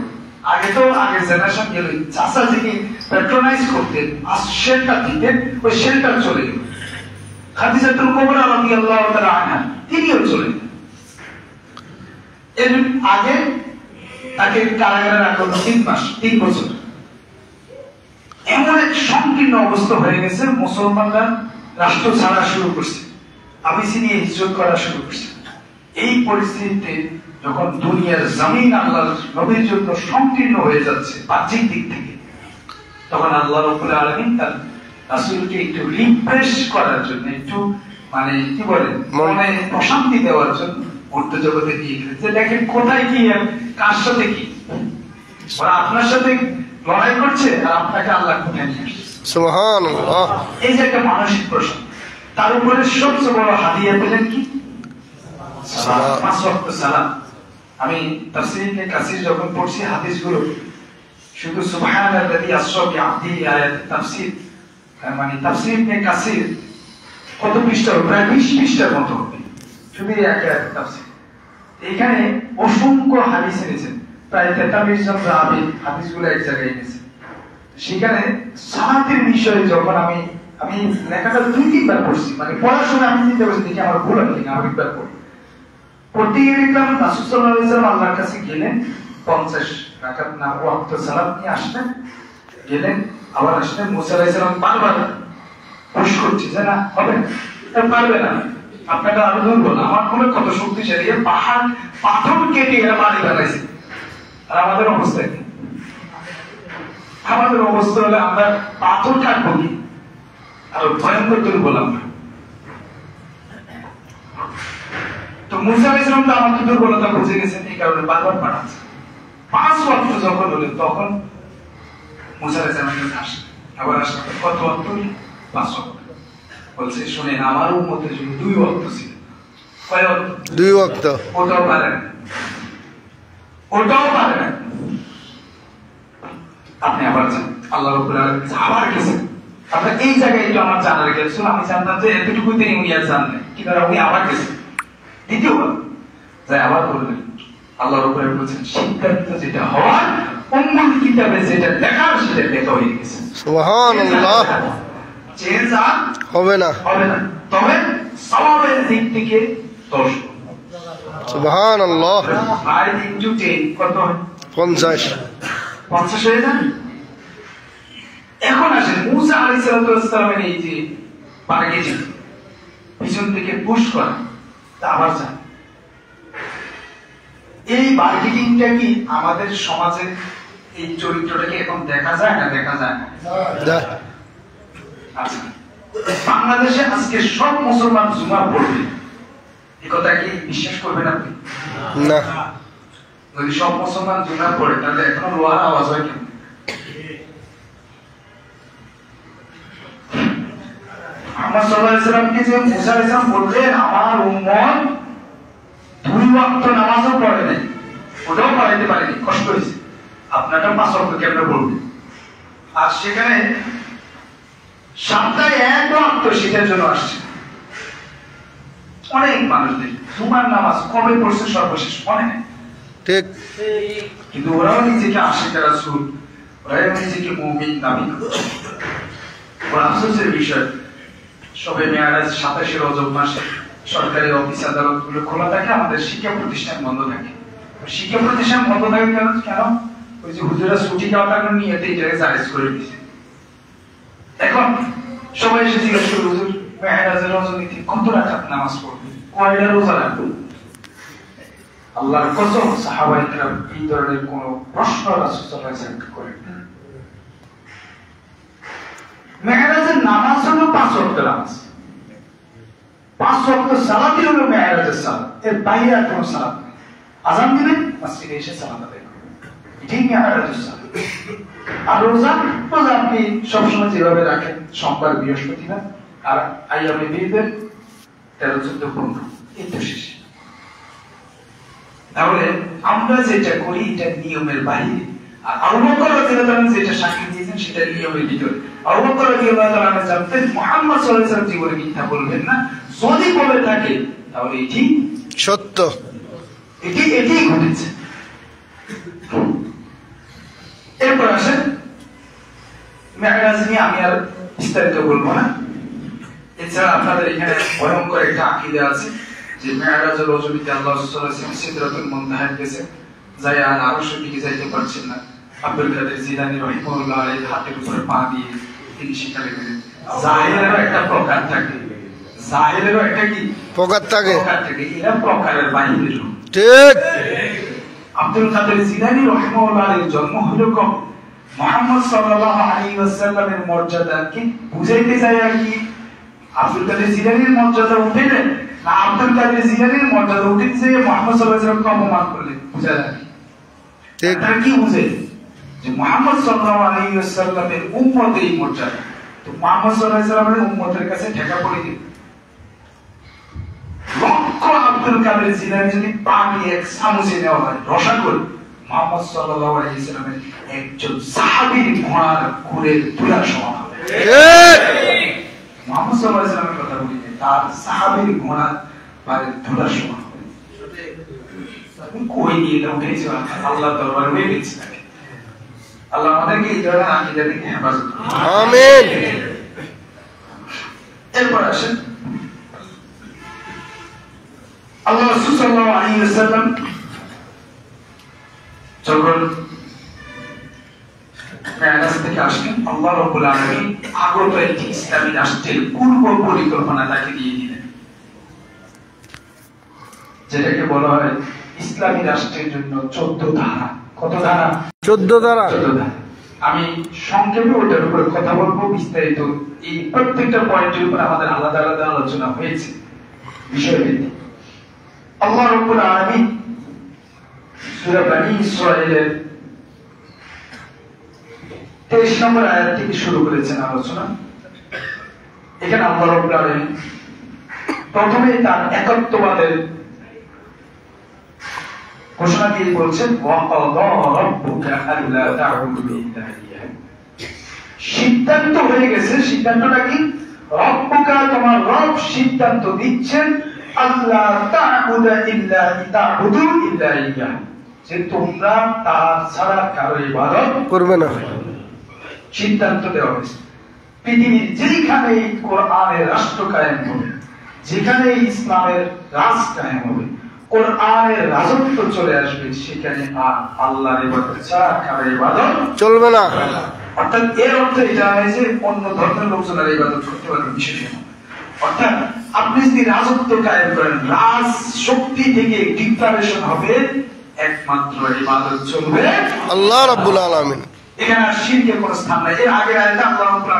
Speaker 1: আগে তো আগের জেনারেশন গেল, চাচা যিনি প্যাট্রোনাইজ করতেন, শেল্টার দিতেন, ওই শেল্টার চলে গেল। খাদিজাতুল কুবরা রাদিয়াল্লাহু তাআলা আনহা তিনিও চলে গেলেন। এর আগে তাকে কারাগারে রাখা হলো 3 মাস, 3 বছর। এমন এক সংকীর্ণ অবস্থা হয়ে গেছে, মুসলমানরা রাষ্ট্র ছাড়া শুরু করছে, আবিসিনিয়া হিজরত করা শুরু করছে। এই পরিস্থিতিতে যখন দুনিয়ার জমিন আল্লাহর নবীর জন্য সংকীর্ণ হয়ে যাচ্ছে বাহ্যিক দিক থেকে, তখন আল্লাহ রাব্বুল আলামিন তার রাসূলকে একটু রিফ্রেশ করার জন্য, একটু মানে কি বলে, মনে প্রশান্তি দেওয়ার জন্য মূর্ত জগতে নিয়ে গেলেন, যে দেখেন কোথায় কি, কার সাথে কি, ওরা আপনার সাথে লড়াই করছে, আর আপনাকে আল্লাহ কোথায় নিয়ে আসছে। সুবহানাল্লাহ। এই যে একটা মানসিক প্রশ্ন, তার উপরে সবচেয়ে বড় হাদিয়া পেলেন কি? সালাত, 5 ওয়াক্ত সালাত। আমি তাফসীর ইবনে কাসির যখন পড়ছি হাদিসগুলো, শুধু সুবহানাল্লাযী আসরা বিআবদিহি আয়াত তাফসীর, মানে তাফসীর ইবনে কাসির কত পৃষ্ঠা, প্রায় 20 পৃষ্ঠার মতো হবে শুধু এই এক আয়াত তাফসীর। এখানে অসংখ্য হাদিস এনেছেন, প্রায় 43 জন রাবী হাদিসগুলো এক জায়গায় এনেছেন। সেখানে সালাতের বিষয়ে যখন আমি লেখাটা 2-3 বার পড়ছি, মানে পড়ার সময় আমি চিন্তা করছি দেখি আমার ভুল আছে কিনা, আমি একবার পড়তে গিয়ে দেখলাম রাসূল সাল্লাল্লাহু আলাইহি ওয়াসাল্লাম আল্লাহর কাছে গেলেন, 50 রাকাত না ওয়াক্ত সালাত নিয়ে আসলেন, গেলেন, আবার আসলেন। মুসা আলাইহিস সালাম বারবার পুশ করছে যে না হবে, পারবে না, আপনাকে আরো দুর্বল, আমার মনে কত শক্তিশালী, পাহাড় পাথর কেটে এরা বাড়ি বানাইছে। আর আমাদের অবস্থা কি? আমাদের অবস্থা হলে আমরা পাথর কাটবো কি, আর ভয়ঙ্কর দুর্বল আমরা। তো মুসা আলাইহিস সালাম তো আমাদের দুর্বলতা বুঝে গেছেন, এই কারণে বারবার পাঠাচ্ছে। 5 ওয়াক্ত যখন হলো, তখন মুসা আলাইহিস সালাম কাছে আসে, আবার আসলে কত ওয়াক্ত? 5 ওয়াক্ত। বলছে শুনেন, আমার উম্মতের জন্য 2 ওয়াক্ত ছিল। কয় ওয়াক্ত?
Speaker 2: 2 ওয়াক্ত।
Speaker 1: ওটাও পারে না, ওটাও পারে না। আপনি আবার যান, আল্লাহ রাব্বুল আলামিন আবার গেছেন। আপনার এই জায়গায় একটু আমার জানার গেছিল, আমি জানতাম যে এতটুকুতে উনি আর জানলেন, কিন্তু উনি আবার গেছেন দ্বিতীয়বার, যাই আবার বললেন। আল্লাহ রাব্বুল আলামিন বলেছেন সিদ্ধান্ত যেটা হওয়ার, উম্মুল কিতাবে যেটা লেখা সেটা লেখা হয়ে গেছে।
Speaker 2: সুবহানাল্লাহ।
Speaker 1: চেঞ্জ আর
Speaker 2: হবে না।
Speaker 1: হবে না, তবে সওয়াবের দিক থেকে 10।
Speaker 2: সুবহানাল্লাহ।
Speaker 1: 5 into 10 কত হয়?
Speaker 2: 50।
Speaker 1: 50 হয়ে যান। এখন আসেন মুসা আলাইহিস সালামের এই যে বার্গেটিং, পিছন থেকে পুশ করা, তা আবার যান। এই বার্গেটিংটা কি আমাদের সমাজে এই চরিত্রটাকে এখন দেখা যায় না? দেখা যায় না। আচ্ছা, বাংলাদেশে আজকে সব মুসলমান জুমা পড়বে, এই কথা কি বিশ্বাস করবেন আপনি?
Speaker 2: না।
Speaker 1: যদি সব মুসলমান জুমা পড়ে তাহলে এখনো লোহার আওয়াজ হয় কেন? মুহাম্মদ সাল্লাল্লাহু আলাইহি ওয়াসাল্লামকে যে মুসা আলাইহিস সালাম বললেন আমার উম্মত 2 ওয়াক্ত নামাজও পড়ে নাই, ওটাও পড়াইতে পারেনি, কষ্ট হয়েছে, আপনারটা 5 ওয়াক্ত কেমনে পড়বে? আর সেখানে সপ্তাহে 1 ওয়াক্ত সেটার জন্য আসছে। অনেক মানুষদের জুমার নামাজ কবে পড়ছে সর্বশেষ মনে নেই,
Speaker 2: ঠিক।
Speaker 1: কিন্তু ওরাও নিজেকে আশিক রাসূল, ওরাও নিজেকে মুমিন দাবি করে। ওরা আফসোসের বিষয়, সবে মেয়ারাজ 27 রজব মাসে সরকারি অফিস আদালত গুলো খোলা থাকে, আমাদের শিক্ষা প্রতিষ্ঠান বন্ধ থাকে। শিক্ষা প্রতিষ্ঠান বন্ধ থাকে কেন? ওই যে হুজুরা ছুটি খাওয়ার নিয়ে এটাকে জায়েজ করে দিয়েছে। এখন সবাই এসে জিজ্ঞেস করে হুজুর মেয়ারাজের রজনীতে কত রাকাত নামাজ পড়বে, কয়টা রোজা রাখবে? আল্লাহর কসম সাহাবায়ে কেরাম এই ধরনের কোন প্রশ্ন রাসূল সাল্লাল্লাহু আলাইহি ওয়াসাল্লাম করেন। মেহরাজের নামাজ হলো 5 ওয়াক্ত নামাজ, 5 ওয়াক্ত সালাতই হলো মেহরাজের সালাত, এর বাইরে আর কোনো সালাত নেই। আযান দিবেন, মসজিদে এসে সালাত আদায় করবেন, এটাই মেহরাজের সালাত। আর রোজা, রোজা আপনি সবসময় যেভাবে রাখেন, সোমবার বৃহস্পতিবার আর আইয়ামে বীরদের 13, 14, 15, এই তো শেষ। তাহলে আমরা যেটা করি এটা নিয়মের বাইরে, আর আবু বকর রাদিয়াল্লাহু আনহু যেটা সাক্ষী দিয়েছেন সেটা নিয়মের ভিতরে। আবু বকর রাদিয়াল্লাহু আনহু জানতেন মুহাম্মদ সাল্লাল্লাহু আলাইহি ওয়াসাল্লাম জীবনে মিথ্যা বলবেন না, যদি বলে থাকে তাহলে এটি
Speaker 2: সত্য,
Speaker 1: এটি ঘটেছে। এরপর আসেন মেরাজ নিয়ে আমি আর বিস্তারিত বলবো না। এছাড়া আপনাদের এখানে ভয়ঙ্কর একটা আকীদা আছে যে মেরাজের রজনীতে আল্লাহ সাল্লাল্লাহু আলাইহি ওয়াসাল্লাম সিদরাতুল মুনতাহায় গেছে, যাই আর আরশের দিকে যাইতে পারছেন না। আব্দুল কাদের জিলানী রাহিমাহুল্লাহ আলাইহি হাতের উপরে পা দিয়ে তিনি সেখানে গেলেন। জাহেরেরও একটা প্রকার থাকে, জাহেরেরও একটা কি
Speaker 2: প্রকার থাকে,
Speaker 1: এরা প্রকারের বাইরে।
Speaker 2: ঠিক।
Speaker 1: আব্দুল কাদের জিলানী রাহিমাহুল্লাহ আলাইহির জন্ম হলো কবে? মুহাম্মদ সাল্লাল্লাহু আলাইহি ওয়াসাল্লামের মর্যাদাকে বুঝাইতে যায় আর কি আব্দুল কাদের জিলানীর মর্যাদা উঠে দেন, না আব্দুল কাদের জিলানীর মর্যাদা উঠে দিয়ে মুহাম্মদ সাল্লাল্লাহু আলাইহি ওয়াসাল্লামকে অপমান করলেন, বুঝা যায় ঠিক। তারা কি বুঝে যে মুহাম্মদ সাল্লাল্লাহু আলাইহি ওয়াসাল্লামের উম্মতের এই মর্যাদা, তো মুহাম্মদ সাল্লাল্লাহু আলাইহি ওয়াসাল্লামের উম্মতের কাছে ঠেকা পড়ে দিল। লক্ষ আব্দুল কাদের জিলানী যদি পানি এক চামচে নেওয়া হয় রসাগোল, মুহাম্মদ সাল্লাল্লাহু আলাইহি ওয়াসাল্লামের একজন সাহাবীর ঘোড়ার খুরের তুলার সমান হবে। ঠিক। মুহাম্মদ সাল্লাল্লাহু আলাইহি ওয়াসাল্লামের কথা বলি, তার সাহাবীর ঘোড়ার পায়ের তুলার সমান হবে। কই নিয়ে এটা উঠেছে আল্লাহ দরবারে হয়ে গেছে। আল্লাহ আমাদেরকে এই ধরনের আকীদা থেকে হেফাজত করুন, আমিন। এরপর আসেন আল্লাহ রাসূল সাল্লাল্লাহু আলাইহি ওয়াসাল্লাম যখন মেরাজ থেকে আসলেন, আল্লাহ রাব্বুল আলামিন আগত একটি ইসলামী রাষ্ট্রের পূর্ব পরিকল্পনা তাকে দিয়ে দিলেন, যেটাকে বলা হয় ইসলামী রাষ্ট্রের জন্য 14 ধারা। কত ধারা? 14 ধারা। আমি সংক্ষেপে ওটার উপরে কথা বলবো, বিস্তারিত এই প্রত্যেকটা পয়েন্টের উপর আমাদের আলাদা আলাদা আলোচনা হয়েছে বিষয়ভিত্তিক। আল্লাহ রাব্বুল আলামিন সূরা বনী ইসরাঈলের 23 নম্বর আয়াত থেকে শুরু করেছেন আলোচনা। এখানে আল্লাহ রাব্বুল আলামিন প্রথমে তার একত্ববাদের ঘোষণা দিয়ে বলছেন, ওয়া ক্বাদা রাব্বুকা আল্লা তা'বুদু ইল্লা ইয়্যাহু। সিদ্ধান্ত হয়ে গেছে। সিদ্ধান্তটা কি? রব্বুকা, তোমার রব সিদ্ধান্ত দিচ্ছেন, আল্লাহ তা'বুদু ইল্লা ইয়্যাহু, যে তোমরা তার ছাড়া কারো ইবাদত
Speaker 2: করবে না।
Speaker 1: সিদ্ধান্ত দেওয়া হয়েছে। পৃথিবীর যেখানে কোরআনের রাষ্ট্র কায়েম হবে, যেখানে ইসলামের রাজ কায়েম হবে, কোরআনের রাজত্ব চলে আসবে, সেখানে আর আল্লাহর ইবাদত ছাড়া কারো ইবাদত
Speaker 2: চলবে না।
Speaker 1: অর্থাৎ এর অর্থ এটা নয় যে অন্য ধর্মের লোকজনের ইবাদত করতে পারবে, বিষয়টা না। অর্থাৎ আপনি যদি রাজত্ব কায়েম করেন, রাজ শক্তি থেকে ডিক্লারেশন হবে, একমাত্র ইবাদত চলবে
Speaker 2: আল্লাহ রাব্বুল আলামিন।
Speaker 1: এখানে আর শিরকের কোনো স্থান নাই। এর আগের আয়াতে আল্লাহ রাব্বুল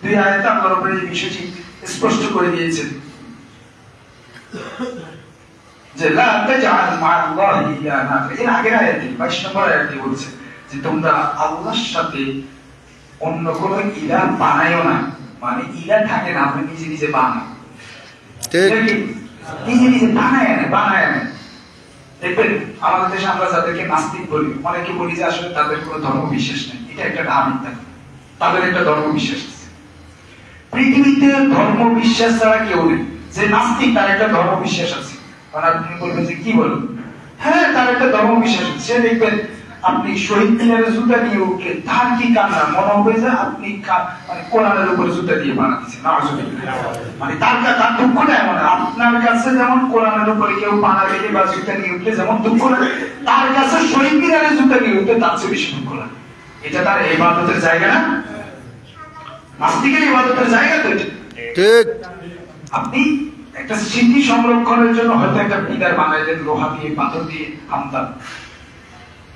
Speaker 1: দুই আয়াতে আল্লাহ রাব্বুল এই বিষয়টি স্পষ্ট করে দিয়েছেন যে লা তাজআল মা'আল্লাহি ইলাহা। এর আগের আয়াতে 22 নম্বর আয়াতে বলছে যে তোমরা আল্লাহর সাথে অন্য কোনো ইলাহ বানায়ো না। মানে ইলাহ থাকে না, আপনি নিজে নিজে বানান।
Speaker 2: ঠিক।
Speaker 1: নিজে নিজে বানায় না। দেখবেন আমাদের দেশে আমরা যাদেরকে নাস্তিক বলি, অনেকে বলি যে আসলে তাদের কোনো ধর্ম বিশ্বাস নেই। এটা একটা ধারণা, তাদের একটা ধর্ম বিশ্বাস আছে। পৃথিবীতে ধর্ম বিশ্বাস ছাড়া কেউ নেই। যে নাস্তিক তার একটা ধর্ম বিশ্বাস আছে। কারণ আপনি বলবেন যে কি বলুন, হ্যাঁ তার একটা ধর্ম বিশ্বাস আছে। সে দেখবেন আপনি শহীদ মিনারে জুতা নিয়ে উঠলে তার কি কান্না, মনে হবে যে আপনি মানে কোরআনের উপরে জুতা দিয়ে বানাচ্ছেন। মানে তার দুঃখটা এমন, আপনার কাছে যেমন কোরআনের উপরে কেউ পানা দিলে বা জুতা নিয়ে উঠলে যেমন দুঃখ লাগে, তার কাছে শহীদ মিনারে জুতা নিয়ে উঠলে তার চেয়ে বেশি দুঃখ লাগে। এটা তার ইবাদতের জায়গা না? নাস্তিকের ইবাদতের জায়গা তো এটা।
Speaker 2: ঠিক।
Speaker 1: আপনি একটা স্মৃতি সংরক্ষণের জন্য হয়তো একটা পিলার বানাইলেন লোহা দিয়ে, পাথর দিয়ে, আমদান,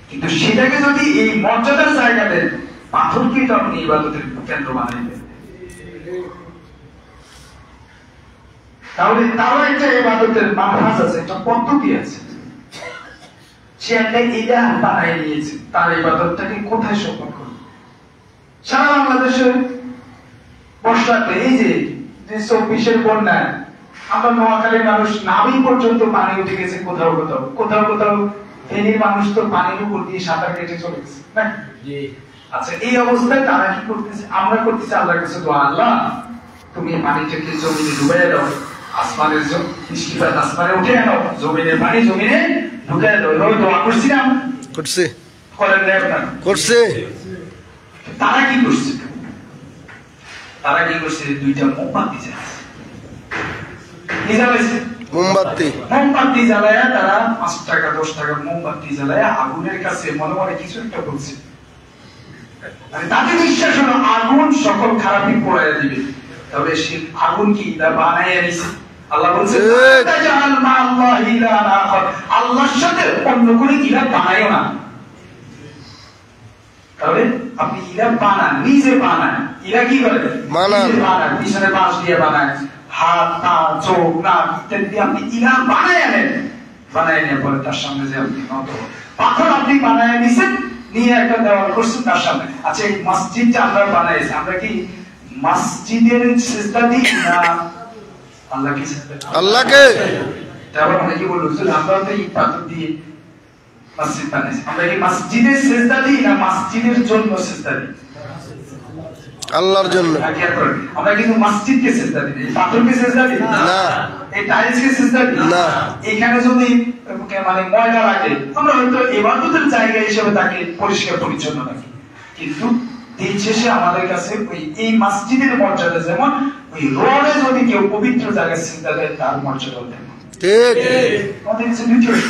Speaker 1: কিন্তু সেটাকে যদি এই মর্যাদার জায়গা দেন, পাথরকে তো আপনি ইবাদতের কেন্দ্র বানাইবেন, তাহলে তারও একটা ইবাদতের মানহাজ আছে, একটা পদ্ধতি আছে। সে একটা ইলাহ বানাই নিয়েছে, তার ইবাদতটাকে কোথায় সম্পন্ন করবে? সারা বাংলাদেশে বর্ষাতে এই যে 24-এর বন্যা, আমরা নোয়াখালীর মানুষ নামি পর্যন্ত পানি উঠে গেছে কোথাও কোথাও কোথাও কোথাও। ফেনীর মানুষ তো পানির উপর দিয়ে সাঁতার কেটে চলে গেছে না? আচ্ছা, এই অবস্থায় তারা কি করতেছে? আমরা করতেছি আল্লাহর কাছে দোয়া, আল্লাহ তুমি পানিটাকে জমিনে ডুবাইয়া দাও, আসমানের বৃষ্টিপাত আসমানে উঠে আনো, জমিনের পানি জমিনে ঢুকাইয়া দাও। এভাবে দোয়া করছি না?
Speaker 2: করছে।
Speaker 1: করেন না আপনারা?
Speaker 2: করছে।
Speaker 1: তারা কি করছে? তারা কি করছে? দুইটা মোমবাতি জ্বালাইছে। মোমবাতি জ্বালায়া তারা 5 টাকা 10 টাকা মোমবাতি জ্বালায়া আগুনের কাছে মনে মনে কিছু একটা বলছে। মানে তাদের বিশ্বাস হলো আগুন সকল খারাপই পোড়াইয়া দিবে। তবে সে আগুন কি তা বানাইয়া নিছে। আল্লাহ বলছে তাজাল মা'আল্লাহি ইলাহা আখার, আল্লাহর সাথে অন্য কোনো ইলাহ বানায়ো না। তাহলে আপনি ইলাহ বানান, নিজে বানান। ইলাহ কি করে? নিজে বানান, পিছনে বাঁশ দিয়ে বানায়, হাত পা চোখ নাক ইত্যাদি আপনি ইলাহ বানায় আনেন। বানায় নিয়ে পরে তার সামনে যে আপনি নত পাথর আপনি বানায় নিছেন, নিয়ে একটা দেওয়াল করছেন তার সামনে। আচ্ছা, এই মসজিদটা আমরা বানাইছি, আমরা কি মসজিদের সিজদা দিই না আল্লাহকে সিজদা দিই?
Speaker 2: আল্লাহকে।
Speaker 1: তারপর অনেকে বলল যে আমরা তো ইট পাথর দিয়ে মসজিদ বানাইছি, আমরা কি মসজিদের সিজদা দিই না মসজিদের জন্য সিজদা দিই?
Speaker 2: আল্লাহর জন্য।
Speaker 1: আমরা কিন্তু মসজিদকে সিজদা দিই, পাথরকে সিজদা দিই
Speaker 2: না,
Speaker 1: এই টাইলসকে সিজদা দিই
Speaker 2: না।
Speaker 1: এখানে যদি মানে ময়লা লাগে, আমরা হয়তো ইবাদতের জায়গা হিসেবে তাকে পরিষ্কার পরিচ্ছন্ন রাখি, কিন্তু দিন শেষে আমাদের কাছে ওই এই মসজিদের মর্যাদা যেমন, ওই রোডে যদি কেউ পবিত্র জায়গায় সিজদা দেয় তার মর্যাদা তেমন। ঠিক। আমাদের কাছে দুটোই,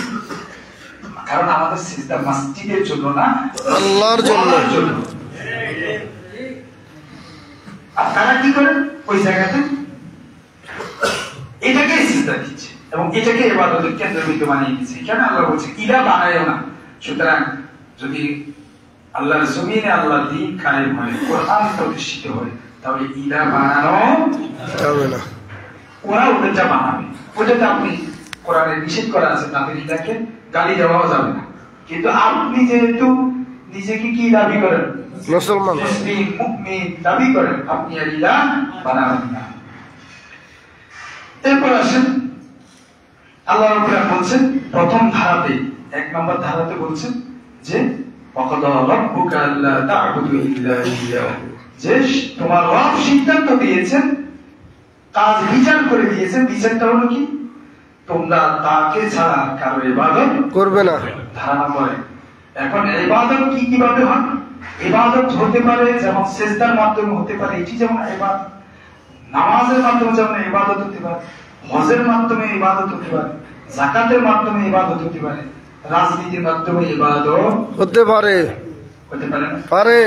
Speaker 1: কারণ আমাদের সিজদা মসজিদের জন্য না,
Speaker 2: আল্লাহর জন্য।
Speaker 1: আর তারা কি করে? ওই জায়গাতে এটাকে সিজদা দিচ্ছে এবং এটাকে ইবাদতের কেন্দ্রবিন্দু বানিয়ে দিচ্ছে। এখানে আল্লাহ বলছে ইলাহ বানায়ও না। সুতরাং যদি আল্লাহর জমিনে আল্লাহর দ্বীন কায়েম হয়, কোরআন প্রতিষ্ঠিত হয়, তাহলে ইলাহ বানানো
Speaker 2: যাবে না।
Speaker 1: ওরা ওটা বানাবে, ওটাতে আপনি কোরআনে নিষেধ করা আছে, তাদের ইলাহকে গালি দেওয়াও যাবে না। কিন্তু আপনি যেহেতু নিজেকে কি দাবি করেন?
Speaker 2: মুসলমান।
Speaker 1: মুসলিম মুমিন দাবি করেন, আপনি আর ইলাহ বানাবেন না। এরপর আসেন আল্লাহ রাব্বুল আলামিন বলছেন প্রথম ধারাতে, 1 নম্বর ধারাতে বলছেন যে ওয়াকাদা রাব্বুকা আল্লা তা'বুদু ইল্লা ইয়্যাহু, যে তোমার রব সিদ্ধান্ত দিয়েছেন, কাজ বিচার করে দিয়েছেন। বিচারটা হলো কি? তোমরা তাকে ছাড়া কারো ইবাদত
Speaker 2: করবে না।
Speaker 1: ধারণা করে। এখন ইবাদত কি কিভাবে হয়? ইবাদত হতে পারে যেমন সিজদার মাধ্যমে হতে পারে, এটি যেমন ইবাদত। নামাজের মাধ্যমে যেমন ইবাদত হতে পারে, হজের মাধ্যমে ইবাদত হতে পারে, যাকাতের মাধ্যমে ইবাদত হতে পারে, রাজনীতির মাধ্যমে ইবাদত
Speaker 2: হতে পারে।
Speaker 1: হতে পারে না?
Speaker 2: পারে।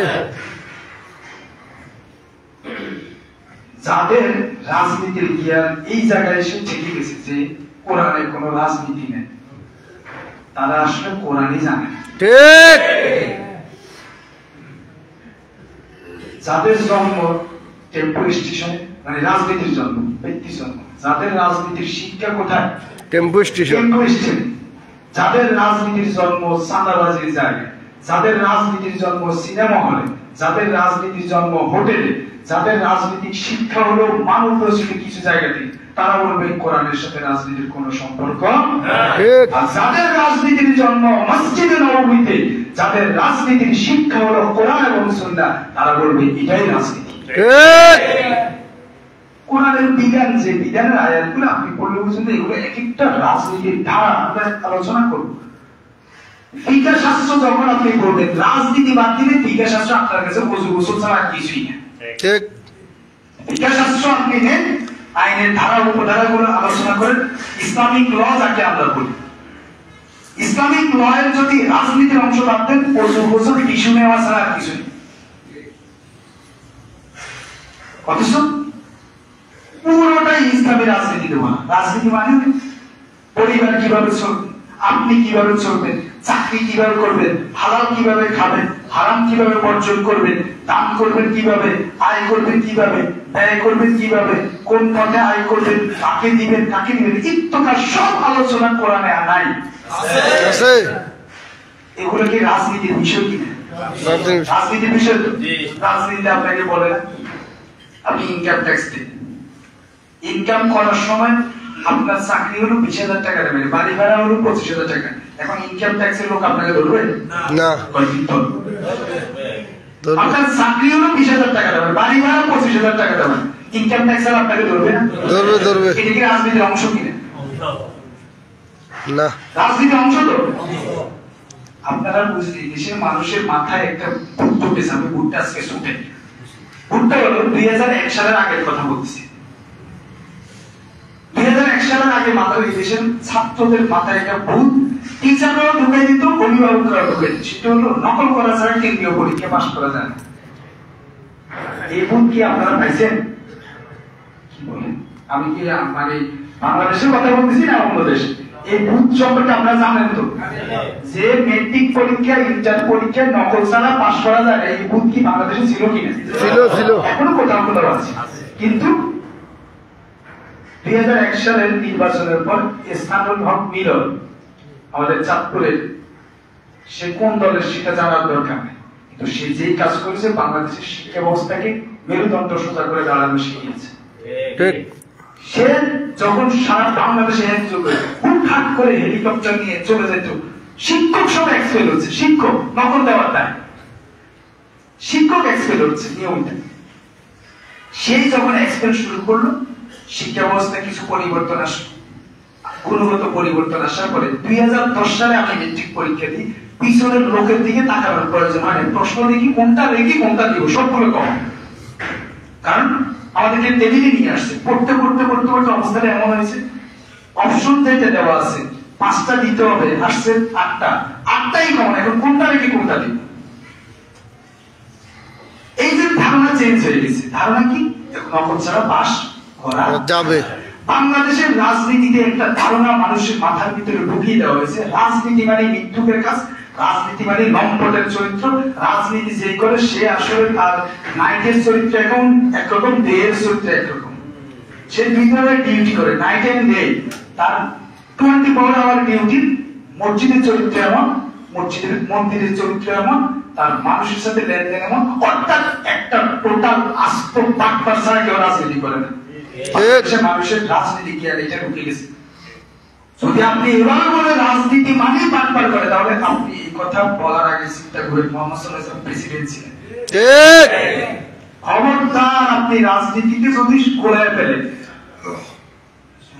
Speaker 1: যাদের রাজনীতির জ্ঞান এই জায়গায় এসে ঠেকে গেছে যে কোরআনে কোনো রাজনীতি নেই, তারা আসলে কোরআনই জানে না।
Speaker 2: ঠিক।
Speaker 1: যাদের জন্ম টেম্পো স্টেশনে, মানে রাজনীতির জন্ম, ব্যক্তি জন্ম, যাদের রাজনীতির শিক্ষা কোথায়?
Speaker 2: Tempo station.
Speaker 1: টেম্পো স্টেশনে। যাদের রাজনীতির জন্ম চাঁদাবাজির জায়গায়, যাদের রাজনীতির জন্ম সিনেমা হলে, যাদের রাজনীতির জন্ম হোটেলে, যাদের রাজনৈতিক শিক্ষা হলো মানব রচিত কিছু জায়গাতে, তারা বলবে কোরআনের সাথে রাজনীতির কোনো সম্পর্ক। আর যাদের রাজনীতির জন্ম মসজিদে নববীতে, যাদের রাজনীতির শিক্ষা হলো কোরআন এবং সুন্নাহ, তারা বলবে এটাই রাজনীতি। কোরআনের বিধান, যে বিধানের আয়াতগুলো আপনি পড়লে বুঝুন, এগুলো এক একটা রাজনীতির ধারা আমরা আলোচনা করব। ফিকহ শাস্ত্র যখন আপনি পড়বেন, রাজনীতি বাদ দিলে ফিকহ শাস্ত্র আপনার কাছে ওযু গোসল ছাড়া কিছুই না।
Speaker 2: ঠিক।
Speaker 1: ফিকহ শাস্ত্র আপনি নেন, আইনের ধারা উপধারাগুলো আলোচনা করেন, ইসলামিক ল যাকে আমরা বলি, ইসলামিক ল এর যদি রাজনীতির অংশ বাদ দেন, ওযু গোসল টিস্যু নেওয়া ছাড়া আর কিছু নেই। অথচ পুরোটাই ইসলামী রাজনীতি দেওয়া। রাজনীতি মানে পরিবার কিভাবে চলবে, আপনি কিভাবে চলবেন, চাকরি কিভাবে করবেন, হালাল কিভাবে খাবেন, হারাম কিভাবে বর্জন করবেন, দান করবেন কিভাবে, আয় করবেন কিভাবে, ব্যয় করবেন কিভাবে, কোন পথে আয় করবেন, কাকে দিবেন কাকে দিবেন, ইত্যাদি সব আলোচনা কোরআনে নাই।
Speaker 2: আছে।
Speaker 1: এগুলো কি রাজনীতির বিষয় কি? রাজনীতির বিষয় তো। রাজনীতি আপনাকে বলে আপনি ইনকাম ট্যাক্স দিন, ইনকাম করার সময় আপনার চাকরি হলো 20,000 টাকা দেবেন, বাড়ি ভাড়া হলো 25,000 টাকা। এখন ইনকাম ট্যাক্সের লোক আপনাকে ধরবে
Speaker 2: না?
Speaker 1: আপনার চাকরি হলো 20,000 টাকা দেবেন, বাড়ি ভাড়া 25,000 টাকা দেবেন, ইনকাম ট্যাক্স আর আপনাকে ধরবে না?
Speaker 2: ধরবে, ধরবে।
Speaker 1: এটা কি রাজনীতির অংশ কিনা?
Speaker 2: না।
Speaker 1: রাজনীতির অংশ তো। আপনারা বুঝলি দেশের মানুষের মাথায় একটা ভূত ঢুকেছে, আমি ভূতটা আজকে শুনতে। ভূতটা হলো 2001 সালের আগের কথা বলছি। 2001 সালের আগে মাথায় দেশের ছাত্রদের মাথায় একটা ভূত, টিচাররাও ঢুকাই দিত, অভিভাবকরাও ঢুকাই দিত, সেটা হলো নকল করা ছাড়া কেন্দ্রীয় পরীক্ষা পাস করা যায় না। এই ভূত কি আপনারা পাইছেন? কি বলেন? আমি কি মানে বাংলাদেশের কথা বলতেছি না অন্য দেশে? এই ভূত সম্পর্কে আপনারা জানেন তো, যে মেট্রিক পরীক্ষা ইন্টার পরীক্ষায় নকল ছাড়া পাস করা যায় না, এই ভূত কি বাংলাদেশে ছিল কিনা?
Speaker 2: ছিল।
Speaker 1: এখনো কোথাও কোথাও আছে। কিন্তু 2001 সালের নির্বাচনের পর ইসলামুল হক মিলন আমাদের চাঁদপুরের, সে কোন দলের সেটা জানার দরকার নেই, কিন্তু সে যেই কাজ করেছে বাংলাদেশের শিক্ষা ব্যবস্থাকে মেরুদণ্ড সোজা করে দাঁড়ানো শিখিয়েছে।
Speaker 2: ঠিক।
Speaker 1: সে যখন সারা বাংলাদেশে হুটহাট করে হেলিকপ্টার নিয়ে চলে যেত, শিক্ষক সব এক্সপেল হচ্ছে, শিক্ষক নকল দেওয়ার দায়, শিক্ষক এক্সপেল হচ্ছে নিয়মিত। সেই যখন এক্সপেল শুরু করলো, শিক্ষা ব্যবস্থায় কিছু পরিবর্তন আসলো, গুণগত পরিবর্তন আসার পরে 2010 সালে আমি মেট্রিক পরীক্ষা দিই, পিছনের লোকের দিকে তাকানোর প্রয়োজন হয়, প্রশ্ন দেখি কোনটা রেখে কোনটা দিব, সবগুলো কম। কারণ আমাদেরকে টেবিলে নিয়ে আসছে, পড়তে পড়তে পড়তে পড়তে অবস্থাটা এমন হয়েছে, অপশন যেটা দেওয়া আছে 5টা দিতে হবে, আসছে 8টাই কমন, এখন কোনটা রেখে কোনটা দিব। এই যে ধারণা চেঞ্জ হয়ে গেছে। ধারণা কি? নকল ছাড়া পাস করা
Speaker 2: যাবে।
Speaker 1: বাংলাদেশের রাজনীতিতে একটা ধারণা মানুষের মাথার ভিতরে ঢুকিয়ে দেওয়া হয়েছে, রাজনীতি মানে মৃত্যুকের কাজ, রাজনীতি মানে লম্পটের চরিত্র, রাজনীতি যে করে সে আসলে তার নাইটের চরিত্র একরকম, ডের চরিত্র একরকম। সে দুই ধরনের ডিউটি করে, নাইট এন্ড ডে। তার 24 আওয়ার ডিউটি। মসজিদের চরিত্র এমন, মন্দিরের চরিত্র এমন, তার মানুষের সাথে লেনদেন এমন, অর্থাৎ একটা টোটাল আস্ত বাটপার ছাড়া কেউ রাজনীতি করে না। মানুষের রাজনীতি কি আর এটা ঢুকে গেছে? যদি আপনি এভাবে বলে রাজনীতি মানেই বাটপার করে, তাহলে আপনি এই কথা বলার আগে চিন্তা করে মোহাম্মদ সাল্লাল্লাহু আলাইহি ওয়াসাল্লাম প্রেসিডেন্ট ছিলেন। খবরদার, আপনি রাজনীতিকে যদি গোলায় ফেলেন,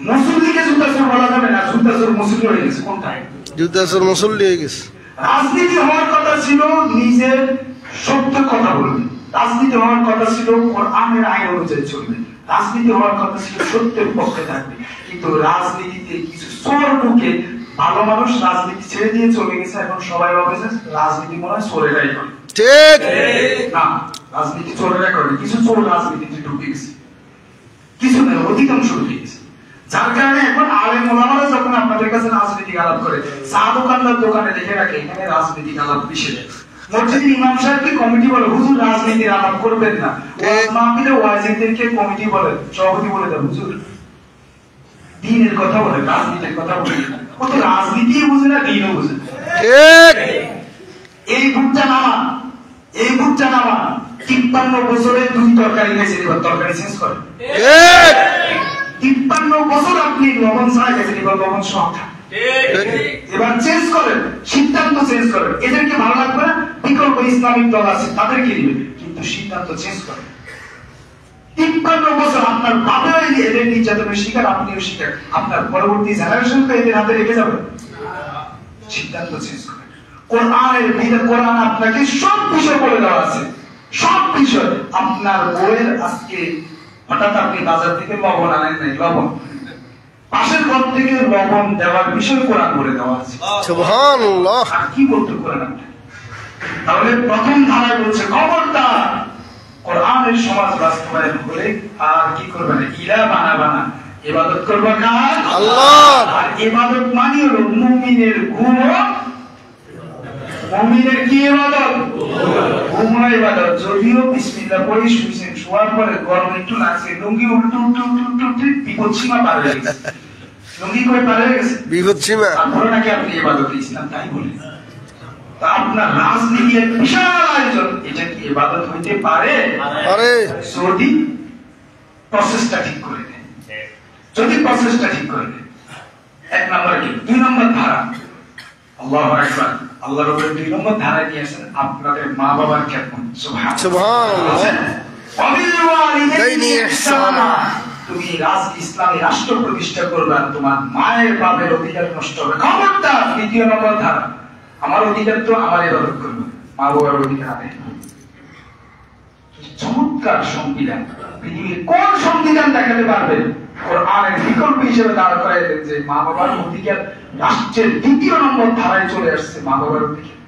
Speaker 1: মুসল্লিকে জুতাচোর বলা যাবে না, জুতাচোর মুসল্লি হয়ে গেছে। কোনটায়
Speaker 2: জুতাচোর মুসল্লি হয়ে গেছে।
Speaker 1: রাজনীতি হওয়ার কথা ছিল নিজের সত্য কথা বলবে, রাজনীতি হওয়ার কথা ছিল কোরআনের আইন অনুযায়ী চলবে, রাজনীতি হওয়ার কথা ছিল সত্যের পক্ষে থাকবে। কিন্তু রাজনীতিতে কিছু চোর ঢুকে ভালো মানুষ রাজনীতি ছেড়ে দিয়ে চলে গেছে। এখন সবাই ভাবে যে রাজনীতি মনে হয় চোরেরাই করে।
Speaker 2: ঠিক
Speaker 1: না, রাজনীতি চোরেরা করে। কিছু চোর রাজনীতিতে ঢুকে গেছে, কিছু না, অধিকাংশ ঢুকে গেছে। যার কারণে এখন আলেম ওলামারা যখন আপনাদের কাছে রাজনীতি আলাপ করে, চা দোকানদার দোকানে লিখে রাখে এখানে রাজনীতি আলাপ নিষেধ। মসজিদের ইমাম সাহেবকে কমিটি বলে, হুজুর রাজনীতির আলাপ করবেন না। ওয়াজ মাহফিলে ওয়াজিবদেরকে কমিটি বলে, সভাপতি বলে দেয় হুজুর দ্বীনের কথা বলে, রাজনীতির কথা বলে। ও তো রাজনীতিও বুঝে না, দ্বীনও বুঝে না। এই ভুট্টা নামা 53 বছরে 2 তরকারি খেয়েছে, এবার তরকারি চেঞ্জ করে। 53 বছর আপনি লবণ ছাড়া খেয়েছেন, এবার লবণ সহ খান। এবার চেঞ্জ করেন, সিদ্ধান্ত চেঞ্জ করেন। এদেরকে ভালো লাগবে না, বিকল্প ইসলামিক দল আছে তাদেরকে দিবে, কিন্তু সিদ্ধান্ত চেঞ্জ করেন। 53 বছর আপনার বাবা এদের নির্যাতনের শিকার, আপনিও শিকার। আপনার পরবর্তী জেনারেশনকে এদের হাতে রেখে যাবে। সিদ্ধান্ত চেঞ্জ করেন। কোরআন আপনাকে সব বিষয় বলে দেওয়া আছে, সব বিষয়। আপনার বইয়ের আজকে হঠাৎ আপনি বাজার থেকে লবণ আনেন নাই, লবণ পাশের ঘর থেকে লবণ দেওয়ার বিষয় কোরআন বলে দেওয়া আছে। সুবহানাল্লাহ। আর কি বলতে কোরআন আপনি? তাহলে প্রথম ধারায় বলছে খবরদার, কোরআনের সমাজ বাস্তবায়ন করে আর কি করবে না, ইলা বানা ইবাদত করবে কার? আল্লাহ। আর ইবাদত মানে হলো মুমিনের ঘুম, মুমিনের কি ইবাদত? ঘুম ইবাদত। যদিও বিসমিল্লাহ পড়ে শুয়েছেন, শোয়ার পরে গরম একটু লাগছে, লুঙ্গি উল্টো বিপদসীমা পার হয়ে গেছে। লুঙ্গি কই পার হয়ে গেছে? বিপদসীমা। তারপরে নাকি আপনি ইবাদত ইসলাম তাই বলেন। তা আপনার রাজনীতির বিশাল আয়োজন, এটা কি ইবাদত হইতে পারে? যদি প্রসেসটা ঠিক করে দেয়, যদি প্রসেসটা ঠিক করে দেয়। 1 নম্বর কি? 2 নম্বর ধারা। আল্লাহু আকবার। আল্লাহ রাব্বুল 2 নম্বর ধারা নিয়ে আসেন আপনাদের মা বাবার খেদমত। সুবহানাল্লাহ। ওয়াবিল ওয়ালিদাইনি ইহসানা। তুমি ইসলামী রাষ্ট্র প্রতিষ্ঠা করবে, আর তোমার মায়ের বাবার অধিকার নষ্ট হবে। খবরদার। 2 নম্বর ধারা। আমার অধিকার তো আমার ইবাদত করবে, মা বাবার অধিকার আদায় করবে। চমৎকার সংবিধান। পৃথিবীর কোন সংবিধান দেখাতে পারবেন কোরআনের বিকল্প হিসেবে দাঁড় করাই দেন যে মা বাবার অধিকার রাষ্ট্রের 2 নম্বর ধারায় চলে আসছে? মা বাবার অধিকার